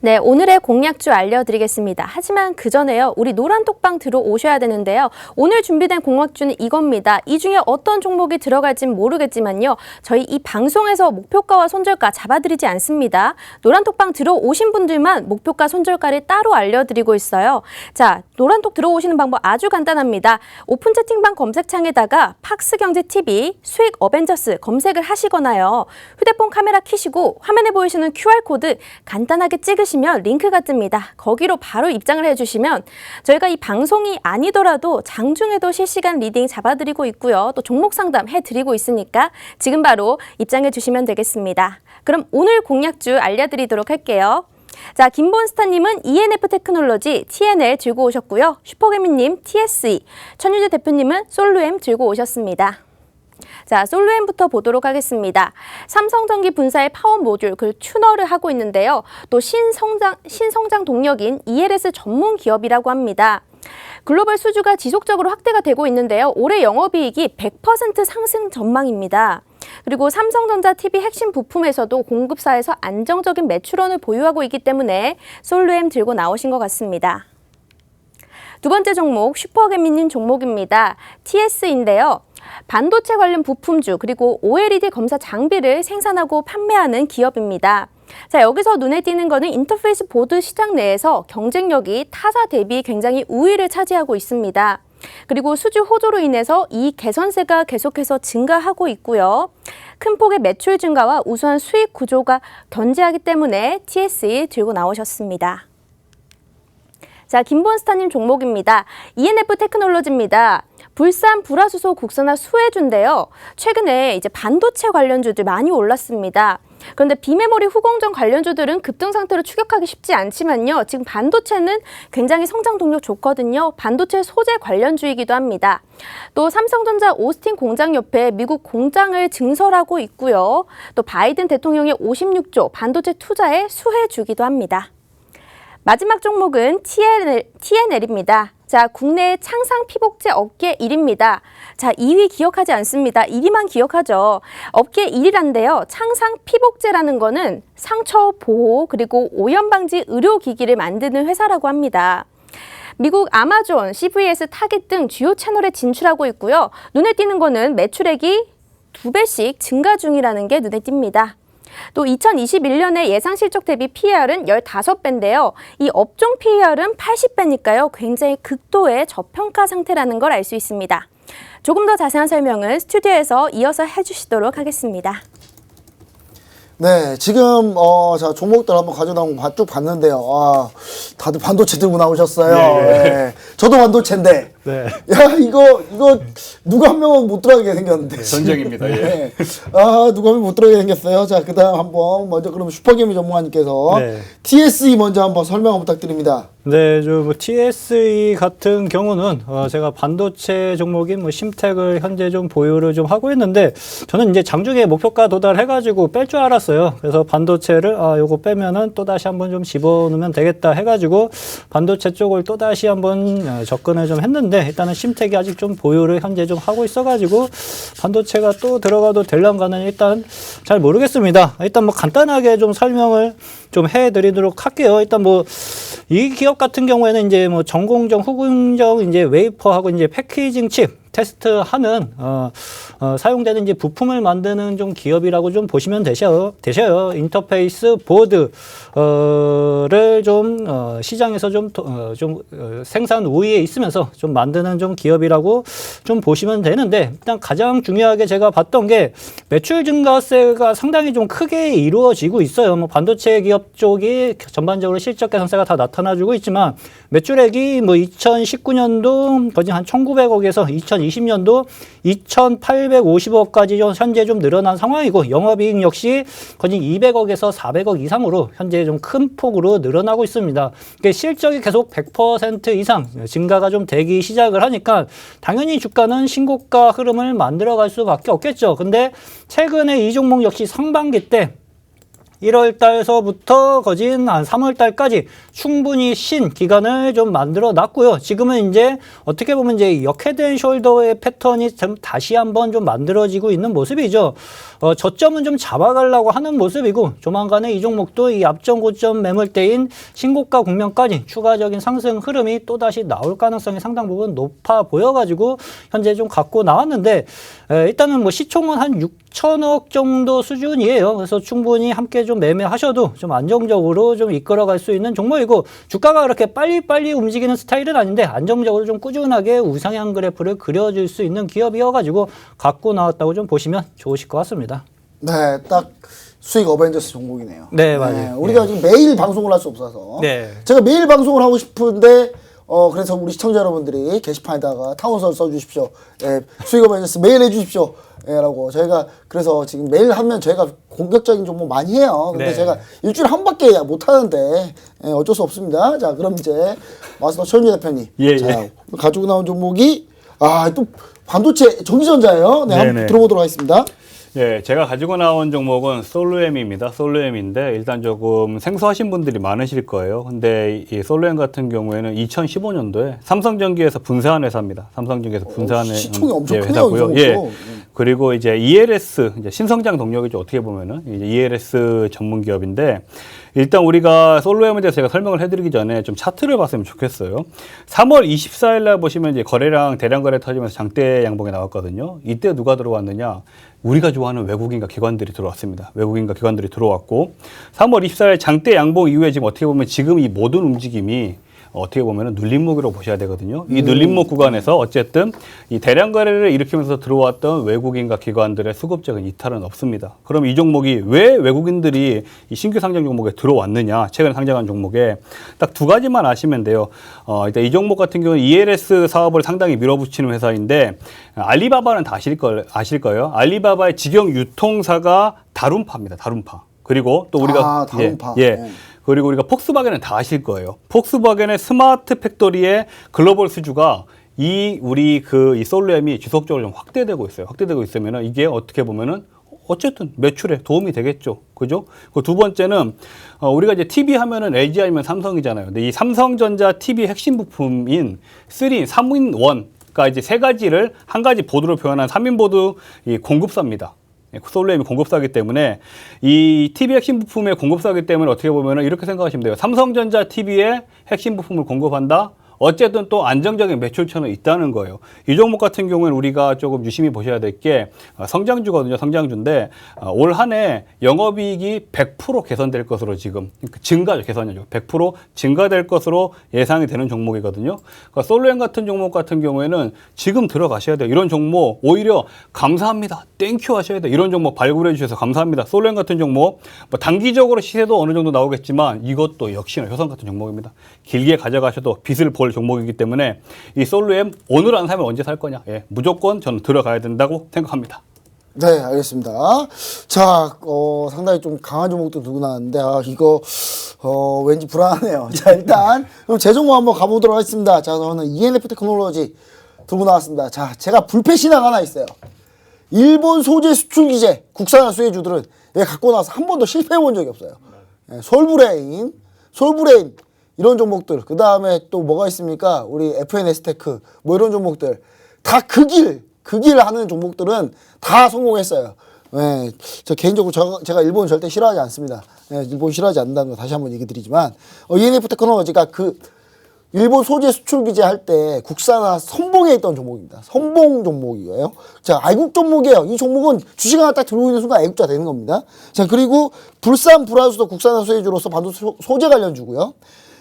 네, 오늘의 공략주 알려드리겠습니다. 하지만 그 전에요, 우리 노란톡방 들어오셔야 되는데요. 오늘 준비된 공략주는 이겁니다. 이 중에 어떤 종목이 들어갈진 모르겠지만요. 저희 이 방송에서 목표가와 손절가 잡아드리지 않습니다. 노란톡방 들어오신 분들만 목표가, 손절가를 따로 알려드리고 있어요. 자, 노란톡 들어오시는 방법 아주 간단합니다. 오픈 채팅방 검색창에다가 팍스경제TV, 수익 어벤져스 검색을 하시거나요. 휴대폰 카메라 켜시고 화면에 보이시는 QR코드 간단하게 찍으시면 링크가 뜹니다. 거기로 바로 입장을 해주시면 저희가 이 방송이 아니더라도 장중에도 실시간 리딩 잡아드리고 있고요. 또 종목 상담 해드리고 있으니까 지금 바로 입장해 주시면 되겠습니다. 그럼 오늘 공략주 알려드리도록 할게요. 자, 김본스타님은 ENF 테크놀로지 TNL 들고 오셨고요. 슈퍼개미님 TSE, 천유재 대표님은 솔루엠 들고 오셨습니다. 자, 솔루엠부터 보도록 하겠습니다. 삼성전기 분사의 파워 모듈, 그 튜너를 하고 있는데요. 또 신성장 동력인 ELS 전문 기업이라고 합니다. 글로벌 수주가 지속적으로 확대가 되고 있는데요. 올해 영업이익이 100% 상승 전망입니다. 그리고 삼성전자 TV 핵심 부품에서도 공급사에서 안정적인 매출원을 보유하고 있기 때문에 솔루엠 들고 나오신 것 같습니다. 두 번째 종목, 슈퍼개미님 종목입니다. TS인데요. 반도체 관련 부품주 그리고 OLED 검사 장비를 생산하고 판매하는 기업입니다. 자, 여기서 눈에 띄는 거는 인터페이스 보드 시장 내에서 경쟁력이 타사 대비 굉장히 우위를 차지하고 있습니다. 그리고 수주 호조로 인해서 이익 개선세가 계속해서 증가하고 있고요. 큰 폭의 매출 증가와 우수한 수익 구조가 견제하기 때문에 TSE 들고 나오셨습니다. 자, 김본스타님 종목입니다. ENF 테크놀로지입니다. 불산 불화수소 국산화 수혜주인데요. 최근에 이제 반도체 관련주들 많이 올랐습니다. 그런데 비메모리 후공정 관련주들은 급등 상태로 추격하기 쉽지 않지만요. 지금 반도체는 굉장히 성장 동력 좋거든요. 반도체 소재 관련주이기도 합니다. 또 삼성전자 오스틴 공장 옆에 미국 공장을 증설하고 있고요. 또 바이든 대통령의 56조 반도체 투자에 수혜주기도 합니다. 마지막 종목은 TNL입니다. 자, 국내 창상 피복제 업계 1위입니다. 자, 2위 기억하지 않습니다. 1위만 기억하죠. 업계 1위란데요. 창상 피복제라는 거는 상처 보호 그리고 오염 방지 의료기기를 만드는 회사라고 합니다. 미국 아마존, CVS, 타겟 등 주요 채널에 진출하고 있고요. 눈에 띄는 거는 매출액이 2배씩 증가 중이라는 게 눈에 띕니다. 또 2021년에 예상 실적 대비 PER은 15배인데요. 이 업종 PER은 80배니까요. 굉장히 극도의 저평가 상태라는 걸 알 수 있습니다. 조금 더 자세한 설명은 스튜디오에서 이어서 해주시도록 하겠습니다. 네, 지금 자, 종목들 한번 가져나온 거 쭉 봤는데요. 다들 반도체 들고 나오셨어요. 네. 저도 반도체인데 네. 야, 이거 누가 한 명은 못 들어가게 생겼는데. 전쟁입니다. 예. 네. 아, 누가 한 명 못 들어가게 생겼어요. 자, 그다음 한번 먼저 그러면 슈퍼게임의 전문가님께서 네. TSE 먼저 한번 설명 부탁드립니다. 네, 뭐 TSE 같은 경우는 제가 반도체 종목인 뭐 심텍을 현재 좀 보유를 좀 하고 있는데 저는 이제 장중에 목표가 도달해가지고 뺄 줄 알았어요. 그래서 반도체를 요거 빼면은 또 다시 한번 좀 집어넣으면 되겠다 해가지고 반도체 쪽을 또 다시 한번 접근을 좀 했는데 일단은 심텍이 아직 좀 보유를 현재 좀 하고 있어가지고 반도체가 또 들어가도 될란가는 일단 잘 모르겠습니다. 일단 뭐 간단하게 좀 설명을 좀 해드리도록 할게요. 일단 뭐 이 기업 같은 경우에는 이제 뭐 전공정, 후공정 이제 웨이퍼하고 이제 패키징 칩 테스트하는 사용되는 이제 부품을 만드는 좀 기업이라고 좀 보시면 되셔요. 인터페이스 보드를 좀 시장에서 좀 생산 우위에 있으면서 좀 만드는 좀 기업이라고 좀 보시면 되는데 일단 가장 중요하게 제가 봤던 게 매출 증가세가 상당히 좀 크게 이루어지고 있어요. 뭐 반도체 기업 쪽이 전반적으로 실적 개선세가 다 나타나주고 있지만 매출액이 뭐 2019년도 거진 한 1,900억에서 2020년도 2,850억까지 현재 좀 늘어난 상황이고 영업이익 역시 거진 200억에서 400억 이상으로 현재 좀 큰 폭으로 늘어나고 있습니다. 실적이 계속 100% 이상 증가가 좀 되기 시작을 하니까 당연히 주가는 신고가 흐름을 만들어갈 수밖에 없겠죠. 근데 최근에 이 종목 역시 상반기 때 1월 달서부터 거진 한 3월 달까지 충분히 쉰 기간을 좀 만들어 놨고요. 지금은 이제 어떻게 보면 이제 역헤드 숄더의 패턴이 좀 다시 한번 좀 만들어지고 있는 모습이죠. 저점은 좀 잡아가려고 하는 모습이고 조만간에 이 종목도 이 앞전 고점 매물대인 신고가 국면까지 추가적인 상승 흐름이 또다시 나올 가능성이 상당 부분 높아 보여가지고 현재 좀 갖고 나왔는데 일단은 뭐 시총은 한 6천억 정도 수준이에요. 그래서 충분히 함께 좀 매매하셔도 좀 안정적으로 좀 이끌어갈 수 있는 종목이고 주가가 그렇게 빨리빨리 움직이는 스타일은 아닌데 안정적으로 좀 꾸준하게 우상향 그래프를 그려줄 수 있는 기업이어가지고 갖고 나왔다고 좀 보시면 좋으실 것 같습니다. 네, 딱 수익 어벤져스 종목이네요. 네, 맞아요. 우리가 지금 매일 방송을 할 수 없어서 네. 제가 매일 방송을 하고 싶은데 그래서 우리 시청자 여러분들이 게시판에다가 타운서를 써주십시오. 예, 수익 어벤져스 매일 해주십시오. 예, 라고 저희가 그래서 지금 매일 하면 저희가 공격적인 종목 많이 해요. 근데 네. 제가 일주일에 한 밖에 못 하는데 어쩔 수 없습니다. 자, 그럼 이제 마스터 최현주 대표님, 예, 자, 예. 가지고 나온 종목이 또 반도체 전기전자예요. 네, 한번 네네. 들어보도록 하겠습니다. 예, 제가 가지고 나온 종목은 솔루엠입니다. 솔루엠인데 일단 조금 생소하신 분들이 많으실 거예요. 근데 이 솔루엠 같은 경우에는 2015년도에 삼성전기에서 분사한 회사입니다. 삼성전기에서 분사한 시총이 엄청 크네요, 회사고요. 이 예. 종목도. 그리고 이제 ELS, 이제 신성장 동력이죠. 어떻게 보면은 이제 ELS 전문 기업인데 일단 우리가 솔루엠에 대해서 제가 설명을 해드리기 전에 좀 차트를 봤으면 좋겠어요. 3월 24일 날 보시면 이제 거래량 대량 거래 터지면서 장대 양봉이 나왔거든요. 이때 누가 들어왔느냐? 우리가 좋아하는 외국인과 기관들이 들어왔습니다. 외국인과 기관들이 들어왔고 3월 24일 장대 양봉 이후에 지금 어떻게 보면 지금 이 모든 움직임이 어떻게 보면 눌림목이라고 보셔야 되거든요. 이 눌림목 구간에서 어쨌든 이 대량 거래를 일으키면서 들어왔던 외국인과 기관들의 수급적인 이탈은 없습니다. 그럼 이 종목이 왜 외국인들이 이 신규 상장 종목에 들어왔느냐? 최근에 상장한 종목에 딱 두 가지만 아시면 돼요. 일단 이 종목 같은 경우는 ELS 사업을 상당히 밀어붙이는 회사인데 알리바바는 다 아실 거예요. 알리바바의 직영 유통사가 다룸파입니다. 다룸파. 그리고 또 우리가 다룸파. 예. 네. 그리고 우리가 폭스바겐은 다 아실 거예요. 폭스바겐의 스마트 팩토리의 글로벌 수주가 이 솔루엠이 지속적으로 좀 확대되고 있어요. 확대되고 있으면은 이게 어떻게 보면은 어쨌든 매출에 도움이 되겠죠. 그죠? 그 두 번째는 우리가 이제 TV 하면은 LG 아니면 삼성이잖아요. 근데 이 삼성전자 TV 핵심 부품인 3인 1, 그러니까 이제 세 가지를 한 가지 보드로 표현한 3인 보드 이 공급사입니다. 솔루엠이 공급사이기 때문에 이 TV 핵심 부품의 공급사이기 때문에 어떻게 보면은 이렇게 생각하시면 돼요. 삼성전자 TV의 핵심 부품을 공급한다. 어쨌든 또 안정적인 매출처는 있다는 거예요. 이 종목 같은 경우는 우리가 조금 유심히 보셔야 될 게 성장주거든요. 성장주인데 올 한 해 영업이익이 100% 개선될 것으로 지금 증가죠. 개선이죠. 100% 증가될 것으로 예상이 되는 종목이거든요. 그러니까 솔루엠 같은 종목 같은 경우에는 지금 들어가셔야 돼요. 이런 종목 오히려 감사합니다. 땡큐 하셔야 돼요. 이런 종목 발굴해 주셔서 감사합니다. 솔루엠 같은 종목 뭐 단기적으로 시세도 어느 정도 나오겠지만 이것도 역시나 효성 같은 종목입니다. 길게 가져가셔도 빚을 볼 종목이기 때문에 이 솔루엠 오늘 안 사면 언제 살 거냐? 예, 무조건 저는 들어가야 된다고 생각합니다. 네, 알겠습니다. 자, 상당히 좀 강한 종목도 들고 나왔는데, 이거, 왠지 불안하네요. 자, 일단, 그럼 제 종목 한번 가보도록 하겠습니다. 자, 저는 ENF 테크놀로지 들고 나왔습니다. 자, 제가 불패 신앙 하나 있어요. 일본 소재 수출 규제, 국산화 수혜주들은 얘 갖고 나서 한 번도 실패해 본 적이 없어요. 예, 솔브레인, 이런 종목들. 그 다음에 또 뭐가 있습니까? 우리 FNS테크, 뭐 이런 종목들. 다 그 길 하는 종목들은 다 성공했어요. 예, 저 개인적으로 제가 일본 절대 싫어하지 않습니다. 예, 일본 싫어하지 않는다는 거 다시 한번 얘기 드리지만, ENF 테크놀로지가 그 일본 소재 수출 규제 할 때 국산화 선봉에 있던 종목입니다. 선봉 종목이에요. 자, 애국 종목이에요. 이 종목은 주식 하나 딱 들고 있는 순간 애국자 되는 겁니다. 자, 그리고 불산 불화수도 국산화 수혜주로서 반도체 소재 관련주고요.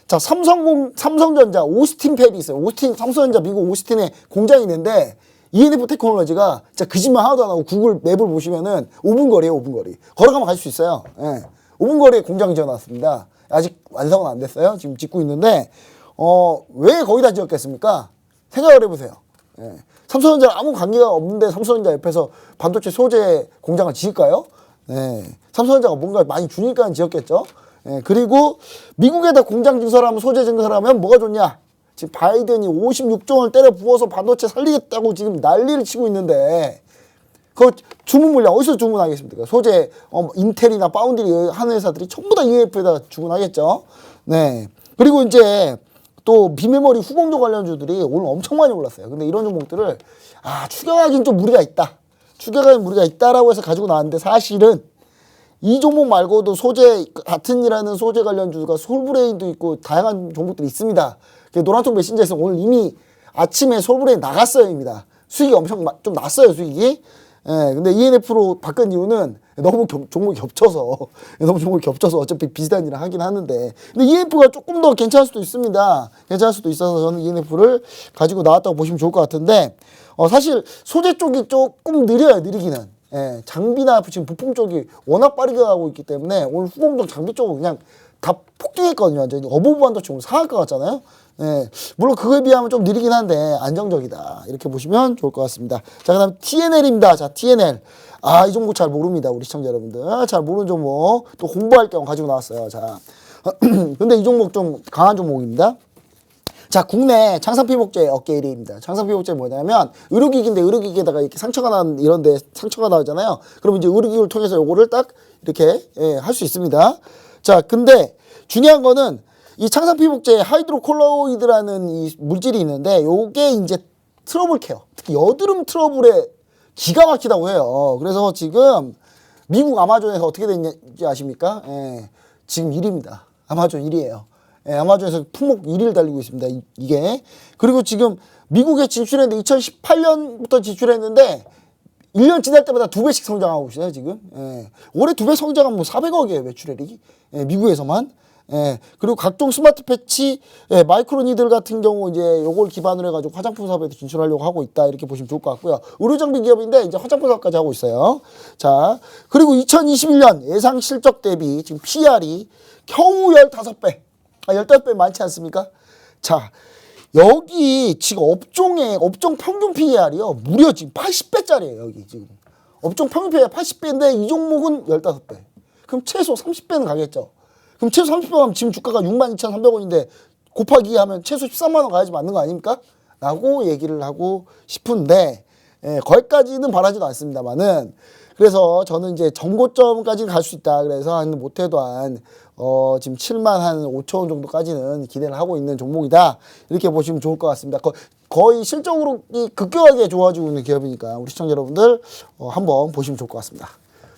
자, 삼성전자 오스틴 팹이 있어요. 삼성전자 미국 오스틴에 공장이 있는데 ENF 테크놀로지가 진짜 거짓말 하나도 안 하고 구글 맵을 보시면은 5분 거리에요, 5분 거리. 걸어가면 갈 수 있어요. 예. 5분 거리에 공장 지어놨습니다. 아직 완성은 안 됐어요. 지금 짓고 있는데, 왜 거기다 지었겠습니까? 생각을 해보세요. 예. 삼성전자랑 아무 관계가 없는데 삼성전자 옆에서 반도체 소재 공장을 지을까요? 예. 삼성전자가 뭔가 많이 주니까 지었겠죠. 예. 그리고 미국에다 공장 증설하면 소재 증설하면 뭐가 좋냐? 지금 바이든이 56조 원을 때려 부어서 반도체 살리겠다고 지금 난리를 치고 있는데 그 주문 물량 어디서 주문하겠습니까? 소재 인텔이나 파운드리 하는 회사들이 전부 다 ENF에다 주문하겠죠. 네. 그리고 이제 또 비메모리 후공조 관련주들이 오늘 엄청 많이 올랐어요. 근데 이런 종목들을 추격하기는 좀 무리가 있다. 추격하기는 무리가 있다라고 해서 가지고 나왔는데 사실은 이 종목 말고도 소재 같은 일하는 소재 관련주가 솔브레인도 있고 다양한 종목들이 있습니다. 노란통 메신저에서 오늘 이미 아침에 솔브레인 나갔어요입니다. 수익이 엄청 좀 났어요, 수익이. 예, 근데 ENF로 바꾼 이유는 너무 종목이 겹쳐서 어차피 비슷한 일을 하긴 하는데. 근데 ENF가 조금 더 괜찮을 수도 있습니다. 괜찮을 수도 있어서 저는 ENF를 가지고 나왔다고 보시면 좋을 것 같은데, 사실 소재 쪽이 조금 느리기는. 예, 장비나 지금 부품 쪽이 워낙 빠르게 가고 있기 때문에 오늘 후공정 장비 쪽은 그냥 다 폭등했거든요. 완전히 어버브 반도체 오늘 상할 것 같잖아요. 예, 물론 그거에 비하면 좀 느리긴 한데 안정적이다. 이렇게 보시면 좋을 것 같습니다. 자, 그 다음 TNL입니다. 자, TNL. 이 종목 잘 모릅니다. 우리 시청자 여러분들. 잘 모르는 종목 또 공부할 겸 가지고 나왔어요. 자, 근데 이 종목 좀 강한 종목입니다. 자, 국내 창산피복제 업계 1위입니다. 창산피복제 뭐냐면 의료기기인데 의료기기에다가 이렇게 상처가 난 이런데 상처가 나잖아요. 그럼 이제 의료기기를 통해서 요거를 딱 이렇게 할 수 있습니다. 자, 근데 중요한 거는 이 창산피복제에 하이드로콜로이드라는 이 물질이 있는데 요게 이제 트러블 케어, 특히 여드름 트러블에 기가 막히다고 해요. 그래서 지금 미국 아마존에서 어떻게 됐는지 아십니까? 예, 지금 1위입니다. 아마존 1위예요. 예, 아마존에서 품목 1위를 달리고 있습니다. 이게. 그리고 지금 미국에 진출했는데 2018년부터 진출했는데 1년 지날 때마다 2배씩 성장하고 있어요, 지금. 예. 올해 2배 성장하면 뭐 400억이에요, 매출액이. 예, 미국에서만. 예. 그리고 각종 스마트 패치, 마이크로니들 같은 경우 이제 요걸 기반으로 해가지고 화장품 사업에도 진출하려고 하고 있다. 이렇게 보시면 좋을 것 같고요. 의료장비 기업인데 이제 화장품 사업까지 하고 있어요. 자, 그리고 2021년 예상 실적 대비 지금 PR이 겨우 15배. 15배 많지 않습니까? 자, 여기 지금 업종 평균 PER이요. 무려 지금 80배짜리예요, 여기 지금. 업종 평균 PER 80배인데 이 종목은 15배. 그럼 최소 30배는 가겠죠. 그럼 최소 30배 하면 지금 주가가 62,300원인데 곱하기 하면 최소 13만 원 가야지 맞는 거 아닙니까? 라고 얘기를 하고 싶은데, 거기까지는 바라지도 않습니다만은, 그래서 저는 이제 정고점까지는 갈 수 있다. 그래서 못해도 지금 7만 한 5천 원 정도까지는 기대를 하고 있는 종목이다. 이렇게 보시면 좋을 것 같습니다. 거의 실적으로 급격하게 좋아지고 있는 기업이니까 우리 시청자 여러분들 한번 보시면 좋을 것 같습니다.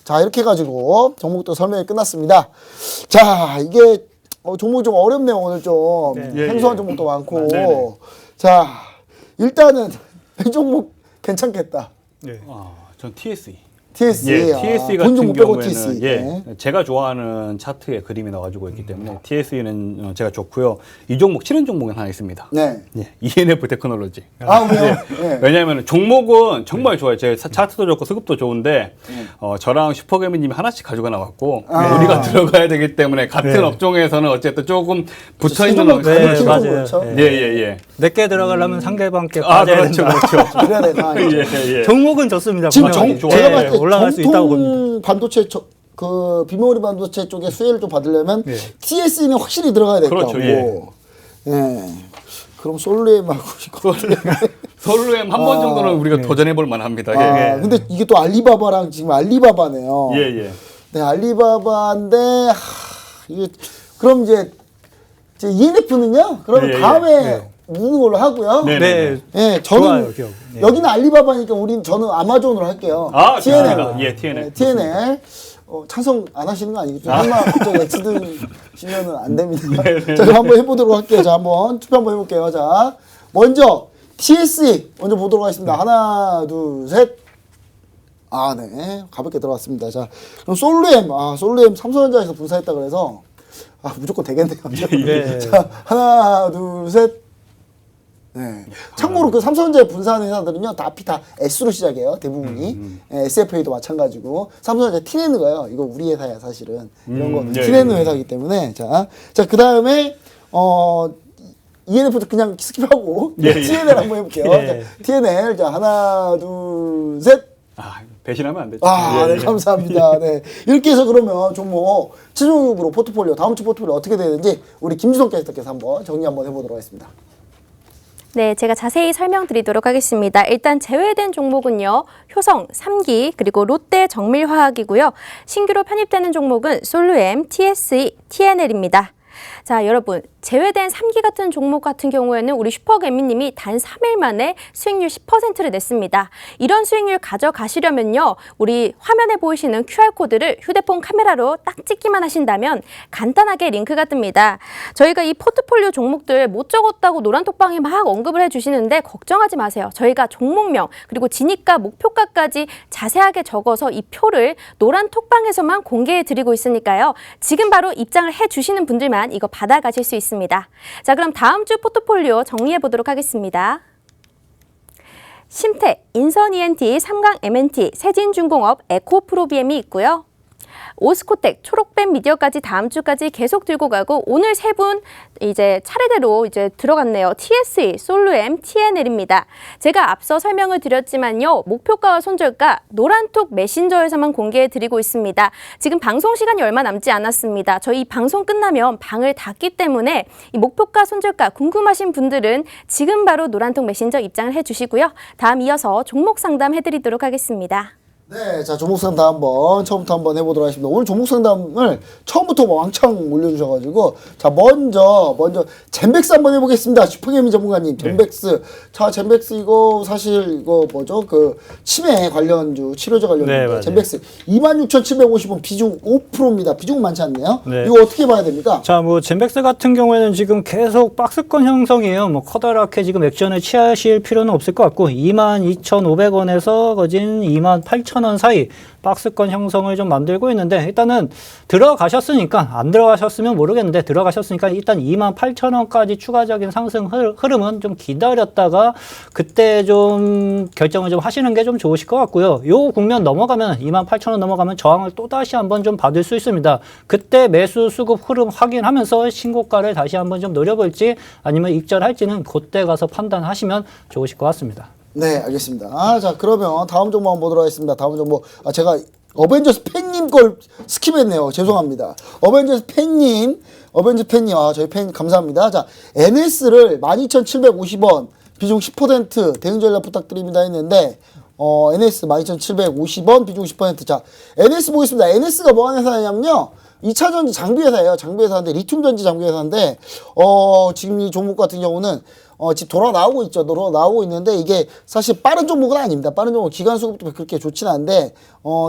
자, 이렇게 해가지고 종목도 설명이 끝났습니다. 자, 이게 종목이 좀 어렵네요. 오늘 좀 생소한 종목도 많고. 자, 일단은 이 종목 괜찮겠다. 전 TSE. TSE. 예, 아, TSE 본전 같은 못 빼고 경우에는 TSE. 예, 네. 제가 좋아하는 차트에 그림이 나와주고 있기 때문에 TSE는 제가 좋고요. 이 종목 치는 종목은 하나 있습니다. 네. 예, ENF 테크놀로지. 아, 왜요? 네. 왜냐하면 종목은 정말 좋아요. 제 차트도 좋고 수급도 좋은데 저랑 슈퍼개미님이 하나씩 가지고 나왔고 우리가 들어가야 되기 때문에 같은 네. 업종에서는 어쨌든 조금 붙어 있는 생각보다 네, 가격이 맞아요. 그렇죠. 네. 예예예. 내게 들어가려면 상대방께 아 빠져야 그렇죠 된다. 그렇죠. 그래야 돼, 상황이죠. 예 예. 종목은 좋습니다. 지금 분명히. 제가 봤을 때 올라갈 수 있다고 봅니다. 정통 반도체 그 비메모리 반도체 쪽에 수혜를 좀 받으려면 네. TSE는 확실히 들어가야 될 그렇죠, 거고. 예. 예. 그럼 솔루엠하고 이거. 솔루엠 한 번 정도는 우리가 도전해 볼 만합니다. 아, 예. 근데 이게 또 알리바바랑 지금 알리바바네요. 예, 예. 네, 알리바바인데 이게 그럼 이제 ENF는요? 그럼 예, 예. 다음에 묻는 걸로 하고요. 네. 네. 예, 저는 좋아요, 기억. 네. 여기는 알리바바니까 저는 아마존으로 할게요. 아, TNL. 좋습니다. 예, TNL. 네, TNL. 찬성 안 하시는 거 아니겠죠? 한번 갑자기 X 드시면은 안 됩니다. 자, 그럼 한번 해보도록 할게요. 자, 한번 투표 한번 해볼게요. 자, 먼저 TSE 먼저 보도록 하겠습니다. 하나, 둘, 셋. 아, 네. 가볍게 들어갔습니다. 자, 그럼 솔루엠. 솔루엠 삼성전자에서 분사했다 그래서 무조건 되겠네요. 예. 자, 하나, 둘, 셋. 네. 참고로 그 삼성전자에 분사하는 회사들은요, 다 S로 시작해요. 대부분이. 예, SFA도 마찬가지고. 삼성전자 티네느가요. 이거 우리 회사야, 사실은. 이런 거. 예, 티네느 예. 회사이기 때문에. 자, 그 다음에, ENF도 그냥 스킵하고, 예, 예. TNL 한번 해볼게요. 예. 자, TNL. 자, 하나, 둘, 셋. 배신하면 안 되죠. 네, 감사합니다. 네. 이렇게 해서 그러면 종목 최종적으로 포트폴리오, 다음 주 포트폴리오 어떻게 되는지 우리 김지성 캐스터께서 한번 정리 한번 해보도록 하겠습니다. 네, 제가 자세히 설명드리도록 하겠습니다. 일단 제외된 종목은요. 효성, 3기, 그리고 롯데 정밀화학이고요. 신규로 편입되는 종목은 솔루엠, TSE, TNL입니다. 자, 여러분, 제외된 3기 같은 종목 같은 경우에는 우리 슈퍼개미님이 단 3일 만에 수익률 10%를 냈습니다. 이런 수익률 가져가시려면요. 우리 화면에 보이시는 QR코드를 휴대폰 카메라로 딱 찍기만 하신다면 간단하게 링크가 뜹니다. 저희가 이 포트폴리오 종목들 못 적었다고 노란톡방에 막 언급을 해주시는데 걱정하지 마세요. 저희가 종목명 그리고 진입가, 목표가까지 자세하게 적어서 이 표를 노란톡방에서만 공개해드리고 있으니까요. 지금 바로 입장을 해주시는 분들만 이거 받아가실 수 있습니다. 자, 그럼 다음 주 포트폴리오 정리해 보도록 하겠습니다. 심택, 인선 ENT, 삼강 MNT, 세진중공업, 에코프로비엠이 있고요. 오스코텍, 초록뱀 미디어까지 다음 주까지 계속 들고 가고 오늘 세 분 이제 차례대로 이제 들어갔네요. TSE, 솔루엠, TNL입니다. 제가 앞서 설명을 드렸지만요. 목표가와 손절가 노란톡 메신저에서만 공개해 드리고 있습니다. 지금 방송 시간이 얼마 남지 않았습니다. 저희 방송 끝나면 방을 닫기 때문에 이 목표가, 손절가 궁금하신 분들은 지금 바로 노란톡 메신저 입장을 해주시고요. 다음 이어서 종목 상담 해드리도록 하겠습니다. 네, 자, 종목 상담 처음부터 한번 해보도록 하겠습니다. 오늘 종목 상담을 처음부터 왕창 올려주셔가지고, 자, 먼저, 젠백스 한번 해보겠습니다. 슈퍼개미 전문가님, 젠백스. 자, 젠백스 이거 사실, 이거 뭐죠? 그, 치매 관련주, 치료제 관련주. 네, 맞아요. 젠백스 26,750원 비중 5%입니다. 비중 많지 않네요. 네. 이거 어떻게 봐야 됩니까? 자, 뭐 젠백스 같은 경우에는 지금 계속 박스권 형성이에요. 뭐 커다랗게 지금 액션을 취하실 필요는 없을 것 같고 22,500원에서 거진 28,000원 사이 박스권 형성을 좀 만들고 있는데 일단은 들어가셨으니까 안 들어가셨으면 모르겠는데 들어가셨으니까 일단 28,000원까지 추가적인 상승 흐름은 좀 기다렸다가 그때 좀 결정을 좀 하시는 게 좀 좋으실 것 같고요. 요 국면 넘어가면 28,000원 넘어가면 저항을 또 다시 한번 좀 받을 수 있습니다. 그때 매수 수급 흐름 확인하면서 신고가를 다시 한번 좀 노려볼지 아니면 익절할지는 그때 가서 판단하시면 좋으실 것 같습니다. 네, 알겠습니다. 자, 그러면 다음 종목 한번 보도록 하겠습니다. 다음 종목. 제가 어벤져스 팬님 걸 스킵했네요. 죄송합니다. 어벤져스 팬님, 저희 팬 감사합니다. 자, NS를 12,750원, 비중 10% 대응 전략 부탁드립니다 했는데, NS 12,750원, 비중 10%. 자, NS 보겠습니다. NS가 뭐 하는 회사냐면요. 2차 전지 장비 회사예요. 장비 회사인데, 리튬 전지 장비 회사인데, 지금 이 종목 같은 경우는 지금 돌아 나오고 있죠. 돌아 나오고 있는데 이게 사실 빠른 종목은 아닙니다. 빠른 종목 기간 수급도 그렇게 좋지는 않은데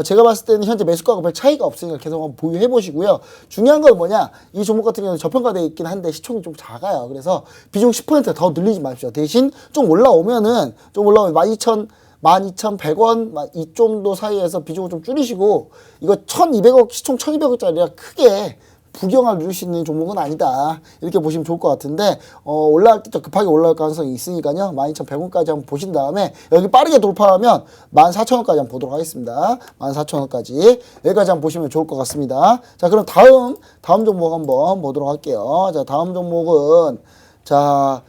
제가 봤을 때는 현재 매수가가 별 차이가 없으니까 계속 한번 보유해 보시고요. 중요한 건 뭐냐? 이 종목 같은 경우는 저평가되어 있긴 한데 시총이 좀 작아요. 그래서 비중 10% 더 늘리지 마십시오. 대신 좀 올라오면 12,000 12,100원 이 정도 사이에서 비중을 좀 줄이시고 이거 1,200억 시총 1,200억짜리라 크게 부경을 누릴 수 있는 종목은 아니다. 이렇게 보시면 좋을 것 같은데 올라갈 때 급하게 올라갈 가능성이 있으니까요. 12,100원까지 한번 보신 다음에 여기 빠르게 돌파하면 14,000원까지 한번 보도록 하겠습니다. 14,000원까지 여기까지 한번 보시면 좋을 것 같습니다. 자, 그럼 다음 종목 한번 보도록 할게요. 자, 다음 종목은 자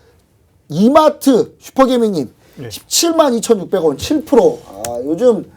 이마트 슈퍼개미님 172,600원 7%. 요즘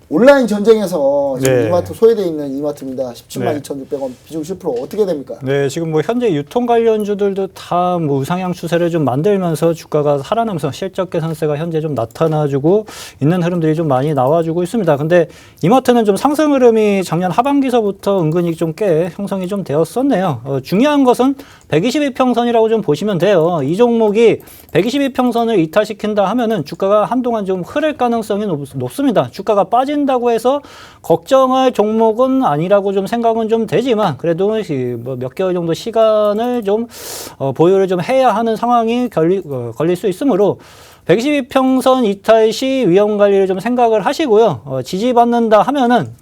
온라인 전쟁에서 지금 네. 이마트 소외되어 있는 이마트입니다. 172,600원 비중 10% 어떻게 됩니까? 네, 지금 뭐 현재 유통 관련주들도 다 뭐 우상향 추세를 좀 만들면서 주가가 살아나면서 실적 개선세가 현재 좀 나타나주고 있는 흐름들이 좀 많이 나와주고 있습니다. 근데 이마트는 좀 상승 흐름이 작년 하반기서부터 은근히 좀 꽤 형성이 좀 되었었네요. 중요한 것은 122평선이라고 좀 보시면 돼요. 이 종목이 122평선을 이탈시킨다 하면은 주가가 한동안 좀 흐를 가능성이 높습니다. 주가가 빠진다고 해서 걱정할 종목은 아니라고 좀 생각은 좀 되지만 그래도 뭐 몇 개월 정도 시간을 좀 보유를 좀 해야 하는 상황이 걸릴 수 있으므로 122평선 이탈 시 위험 관리를 좀 생각을 하시고요. 지지받는다 하면은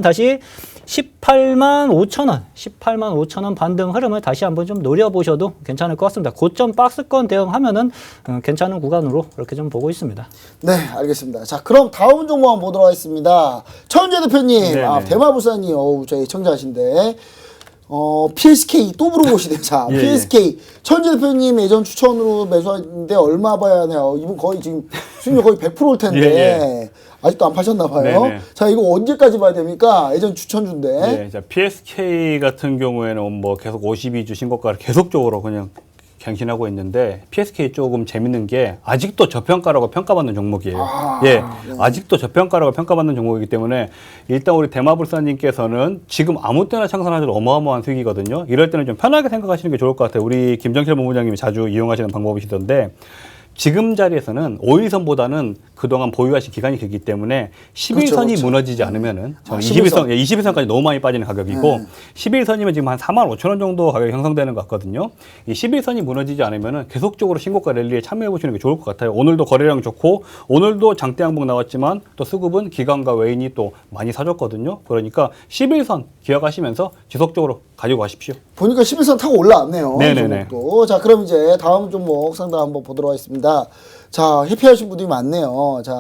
다시 18만 5천 원 반등 흐름을 다시 한번 좀 노려보셔도 괜찮을 것 같습니다. 고점 박스권 대응하면은 괜찮은 구간으로 그렇게 좀 보고 있습니다. 네, 알겠습니다. 자, 그럼 다음 종목 한번 보도록 하겠습니다. 천재 대표님, 네네. 대마부사님, 저희 청자하신데, PSK 또 물어보시네요. 자, 예, PSK. 천재 대표님 예전 추천으로 매수했는데 얼마 봐야 하나요? 이분 거의 지금 수익률 거의 100%일 텐데. 예. 아직도 안 파셨나 봐요. 네네. 자, 이거 언제까지 봐야 됩니까? 예전 추천주인데. 네, 자, PSK 같은 경우에는 뭐 계속 52주 신고가를 계속적으로 그냥 갱신하고 있는데 PSK 조금 재밌는 게 아직도 저평가라고 평가받는 종목이에요. 예, 아직도 저평가라고 평가받는 종목이기 때문에 일단 우리 대마불사님께서는 지금 아무 때나 창선하셔도 어마어마한 수익이거든요. 이럴 때는 좀 편하게 생각하시는 게 좋을 것 같아요. 우리 김정철 본부장님이 자주 이용하시는 방법이시던데 지금 자리에서는 5일선보다는 그동안 보유하신 기간이 길기 때문에 11선이 그렇죠. 무너지지 않으면은 저는 11선. 21선까지 너무 많이 빠지는 가격이고 11선이면 지금 한 4만 5천 원 정도 가격이 형성되는 것 같거든요. 이 11선이 무너지지 않으면은 계속적으로 신고가 랠리에 참여해 보시는 게 좋을 것 같아요. 오늘도 거래량 좋고 오늘도 장대 항목 나왔지만 또 수급은 기관과 외인이 또 많이 사줬거든요. 그러니까 11선 기억하시면서 지속적으로 가지고 가십시오. 보니까 11선 타고 올라왔네요. 네네네. 종목도. 자, 그럼 이제 다음 종목 상담 한번 보도록 하겠습니다. 자, 해피하신 분들이 많네요. 자,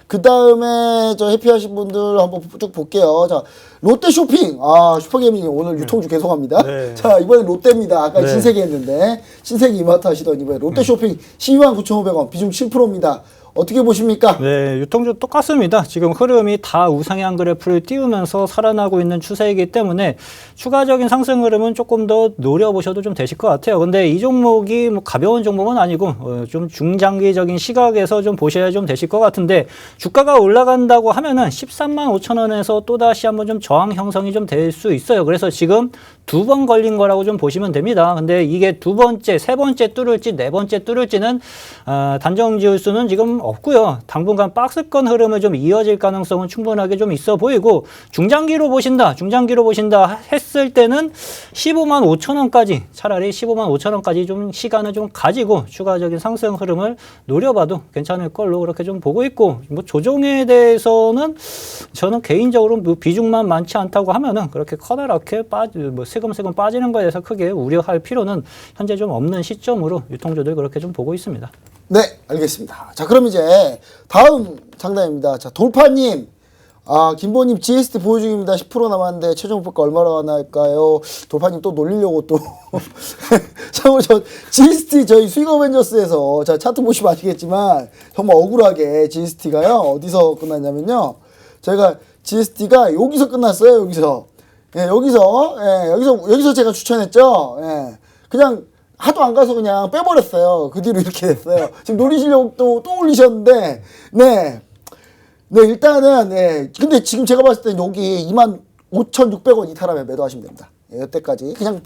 그 다음에 저 해피하신 분들 한번 쭉 볼게요. 자, 롯데 쇼핑. 슈퍼게이밍 오늘 유통주 계속합니다. 네. 자, 이번엔 롯데입니다. 아까 네. 신세계 했는데, 신세계 이마트 하시더니 이번에 롯데 쇼핑 129,500원, 비중 7%입니다. 어떻게 보십니까? 네, 유통주 똑같습니다. 지금 흐름이 다 우상향 그래프를 띄우면서 살아나고 있는 추세이기 때문에 추가적인 상승 흐름은 조금 더 노려보셔도 좀 되실 것 같아요. 근데 이 종목이 뭐 가벼운 종목은 아니고 좀 중장기적인 시각에서 좀 보셔야 좀 되실 것 같은데 주가가 올라간다고 하면은 13만 5천 원에서 또다시 한번 좀 저항 형성이 좀 될 수 있어요. 그래서 지금 2번 걸린 거라고 좀 보시면 됩니다. 근데 이게 두 번째, 세 번째 뚫을지 네 번째 뚫을지는 단정 지을 수는 지금 없고요. 당분간 박스권 흐름을 좀 이어질 가능성은 충분하게 좀 있어 보이고 중장기로 보신다 했을 때는 15만 5천 원까지 차라리 15만 5천 원까지 좀 시간을 좀 가지고 추가적인 상승 흐름을 노려봐도 괜찮을 걸로 그렇게 좀 보고 있고 뭐 조정에 대해서는 저는 개인적으로 뭐 비중만 많지 않다고 하면은 그렇게 커다랗게 세금세금 빠지는 거에 대해서 크게 우려할 필요는 현재 좀 없는 시점으로 유통주들 그렇게 좀 보고 있습니다. 네, 알겠습니다. 자, 그럼 이제 다음 상담입니다. 자, 돌파님. 김보님 GST 보유 중입니다. 10% 남았는데 최종 목표가 얼마나 나올까요? 돌파님 또 놀리려고 또. 참고로 저 GST 저희 수익 어벤져스에서 자, 차트 보시면 아시겠지만 정말 억울하게 GST가요. 어디서 끝났냐면요. 저희가 GST가 여기서 끝났어요. 여기서. 예, 여기서 제가 추천했죠. 예. 그냥 하도 안 가서 그냥 빼버렸어요. 그 뒤로 이렇게 됐어요. 지금 노리시려고 또 올리셨는데, 네. 네, 일단은, 네. 근데 지금 제가 봤을 때 여기 25,600원 이탈하면 매도하시면 됩니다. 예, 여태까지. 그냥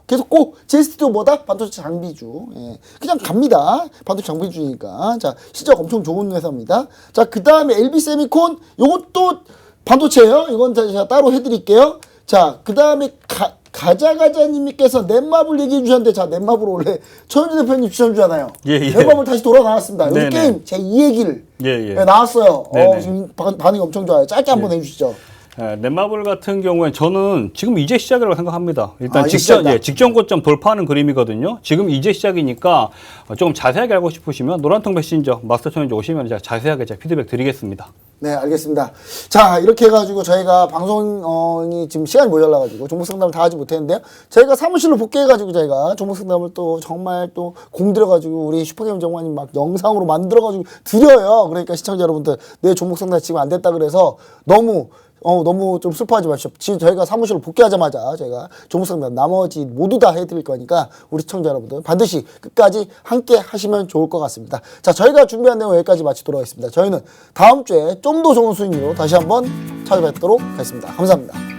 계속 GST도 뭐다? 반도체 장비주. 예. 그냥 갑니다. 반도체 장비주니까. 자, 실적 엄청 좋은 회사입니다. 자, 그 다음에 LB세미콘. 요것도 반도체예요. 이건 제가 따로 해드릴게요. 자, 그 다음에 가자가자님께서 넷마블 얘기해 주셨는데, 자, 넷마블 원래 최현주 대표님 추천주잖아요. 예. 넷마블 다시 돌아 나왔습니다. 이 네네. 게임 제 2얘기를 예. 나왔어요. 네네. 지금 반응이 엄청 좋아요. 짧게 한번 해주시죠. 넷마블 같은 경우에 저는 지금 이제 시작이라고 생각합니다. 일단 이제 직전, 시작이다. 직전 고점 돌파하는 그림이거든요. 지금 이제 시작이니까 조금 자세하게 알고 싶으시면 노란통 메신저 마스터 챌린지 오시면 제가 자세하게 제가 피드백 드리겠습니다. 네, 알겠습니다. 자, 이렇게 해가지고 저희가 방송이 지금 시간이 모자라가지고 종목 상담을 다 하지 못했는데요. 저희가 사무실로 복귀해가지고 저희가 종목 상담을 또 정말 또 공들여가지고 우리 슈퍼게임 정관님 막 영상으로 만들어가지고 드려요. 그러니까 시청자 여러분들 내 종목 상담 지금 안 됐다 그래서 너무 좀 슬퍼하지 마십시오. 지금 저희가 사무실로 복귀하자마자 저희가 종목 상담 나머지 모두 다 해드릴 거니까 우리 시청자 여러분들 반드시 끝까지 함께 하시면 좋을 것 같습니다. 자, 저희가 준비한 내용 여기까지 마치도록 하겠습니다. 저희는 다음 주에 좀 더 좋은 수익률로 다시 한번 찾아뵙도록 하겠습니다. 감사합니다.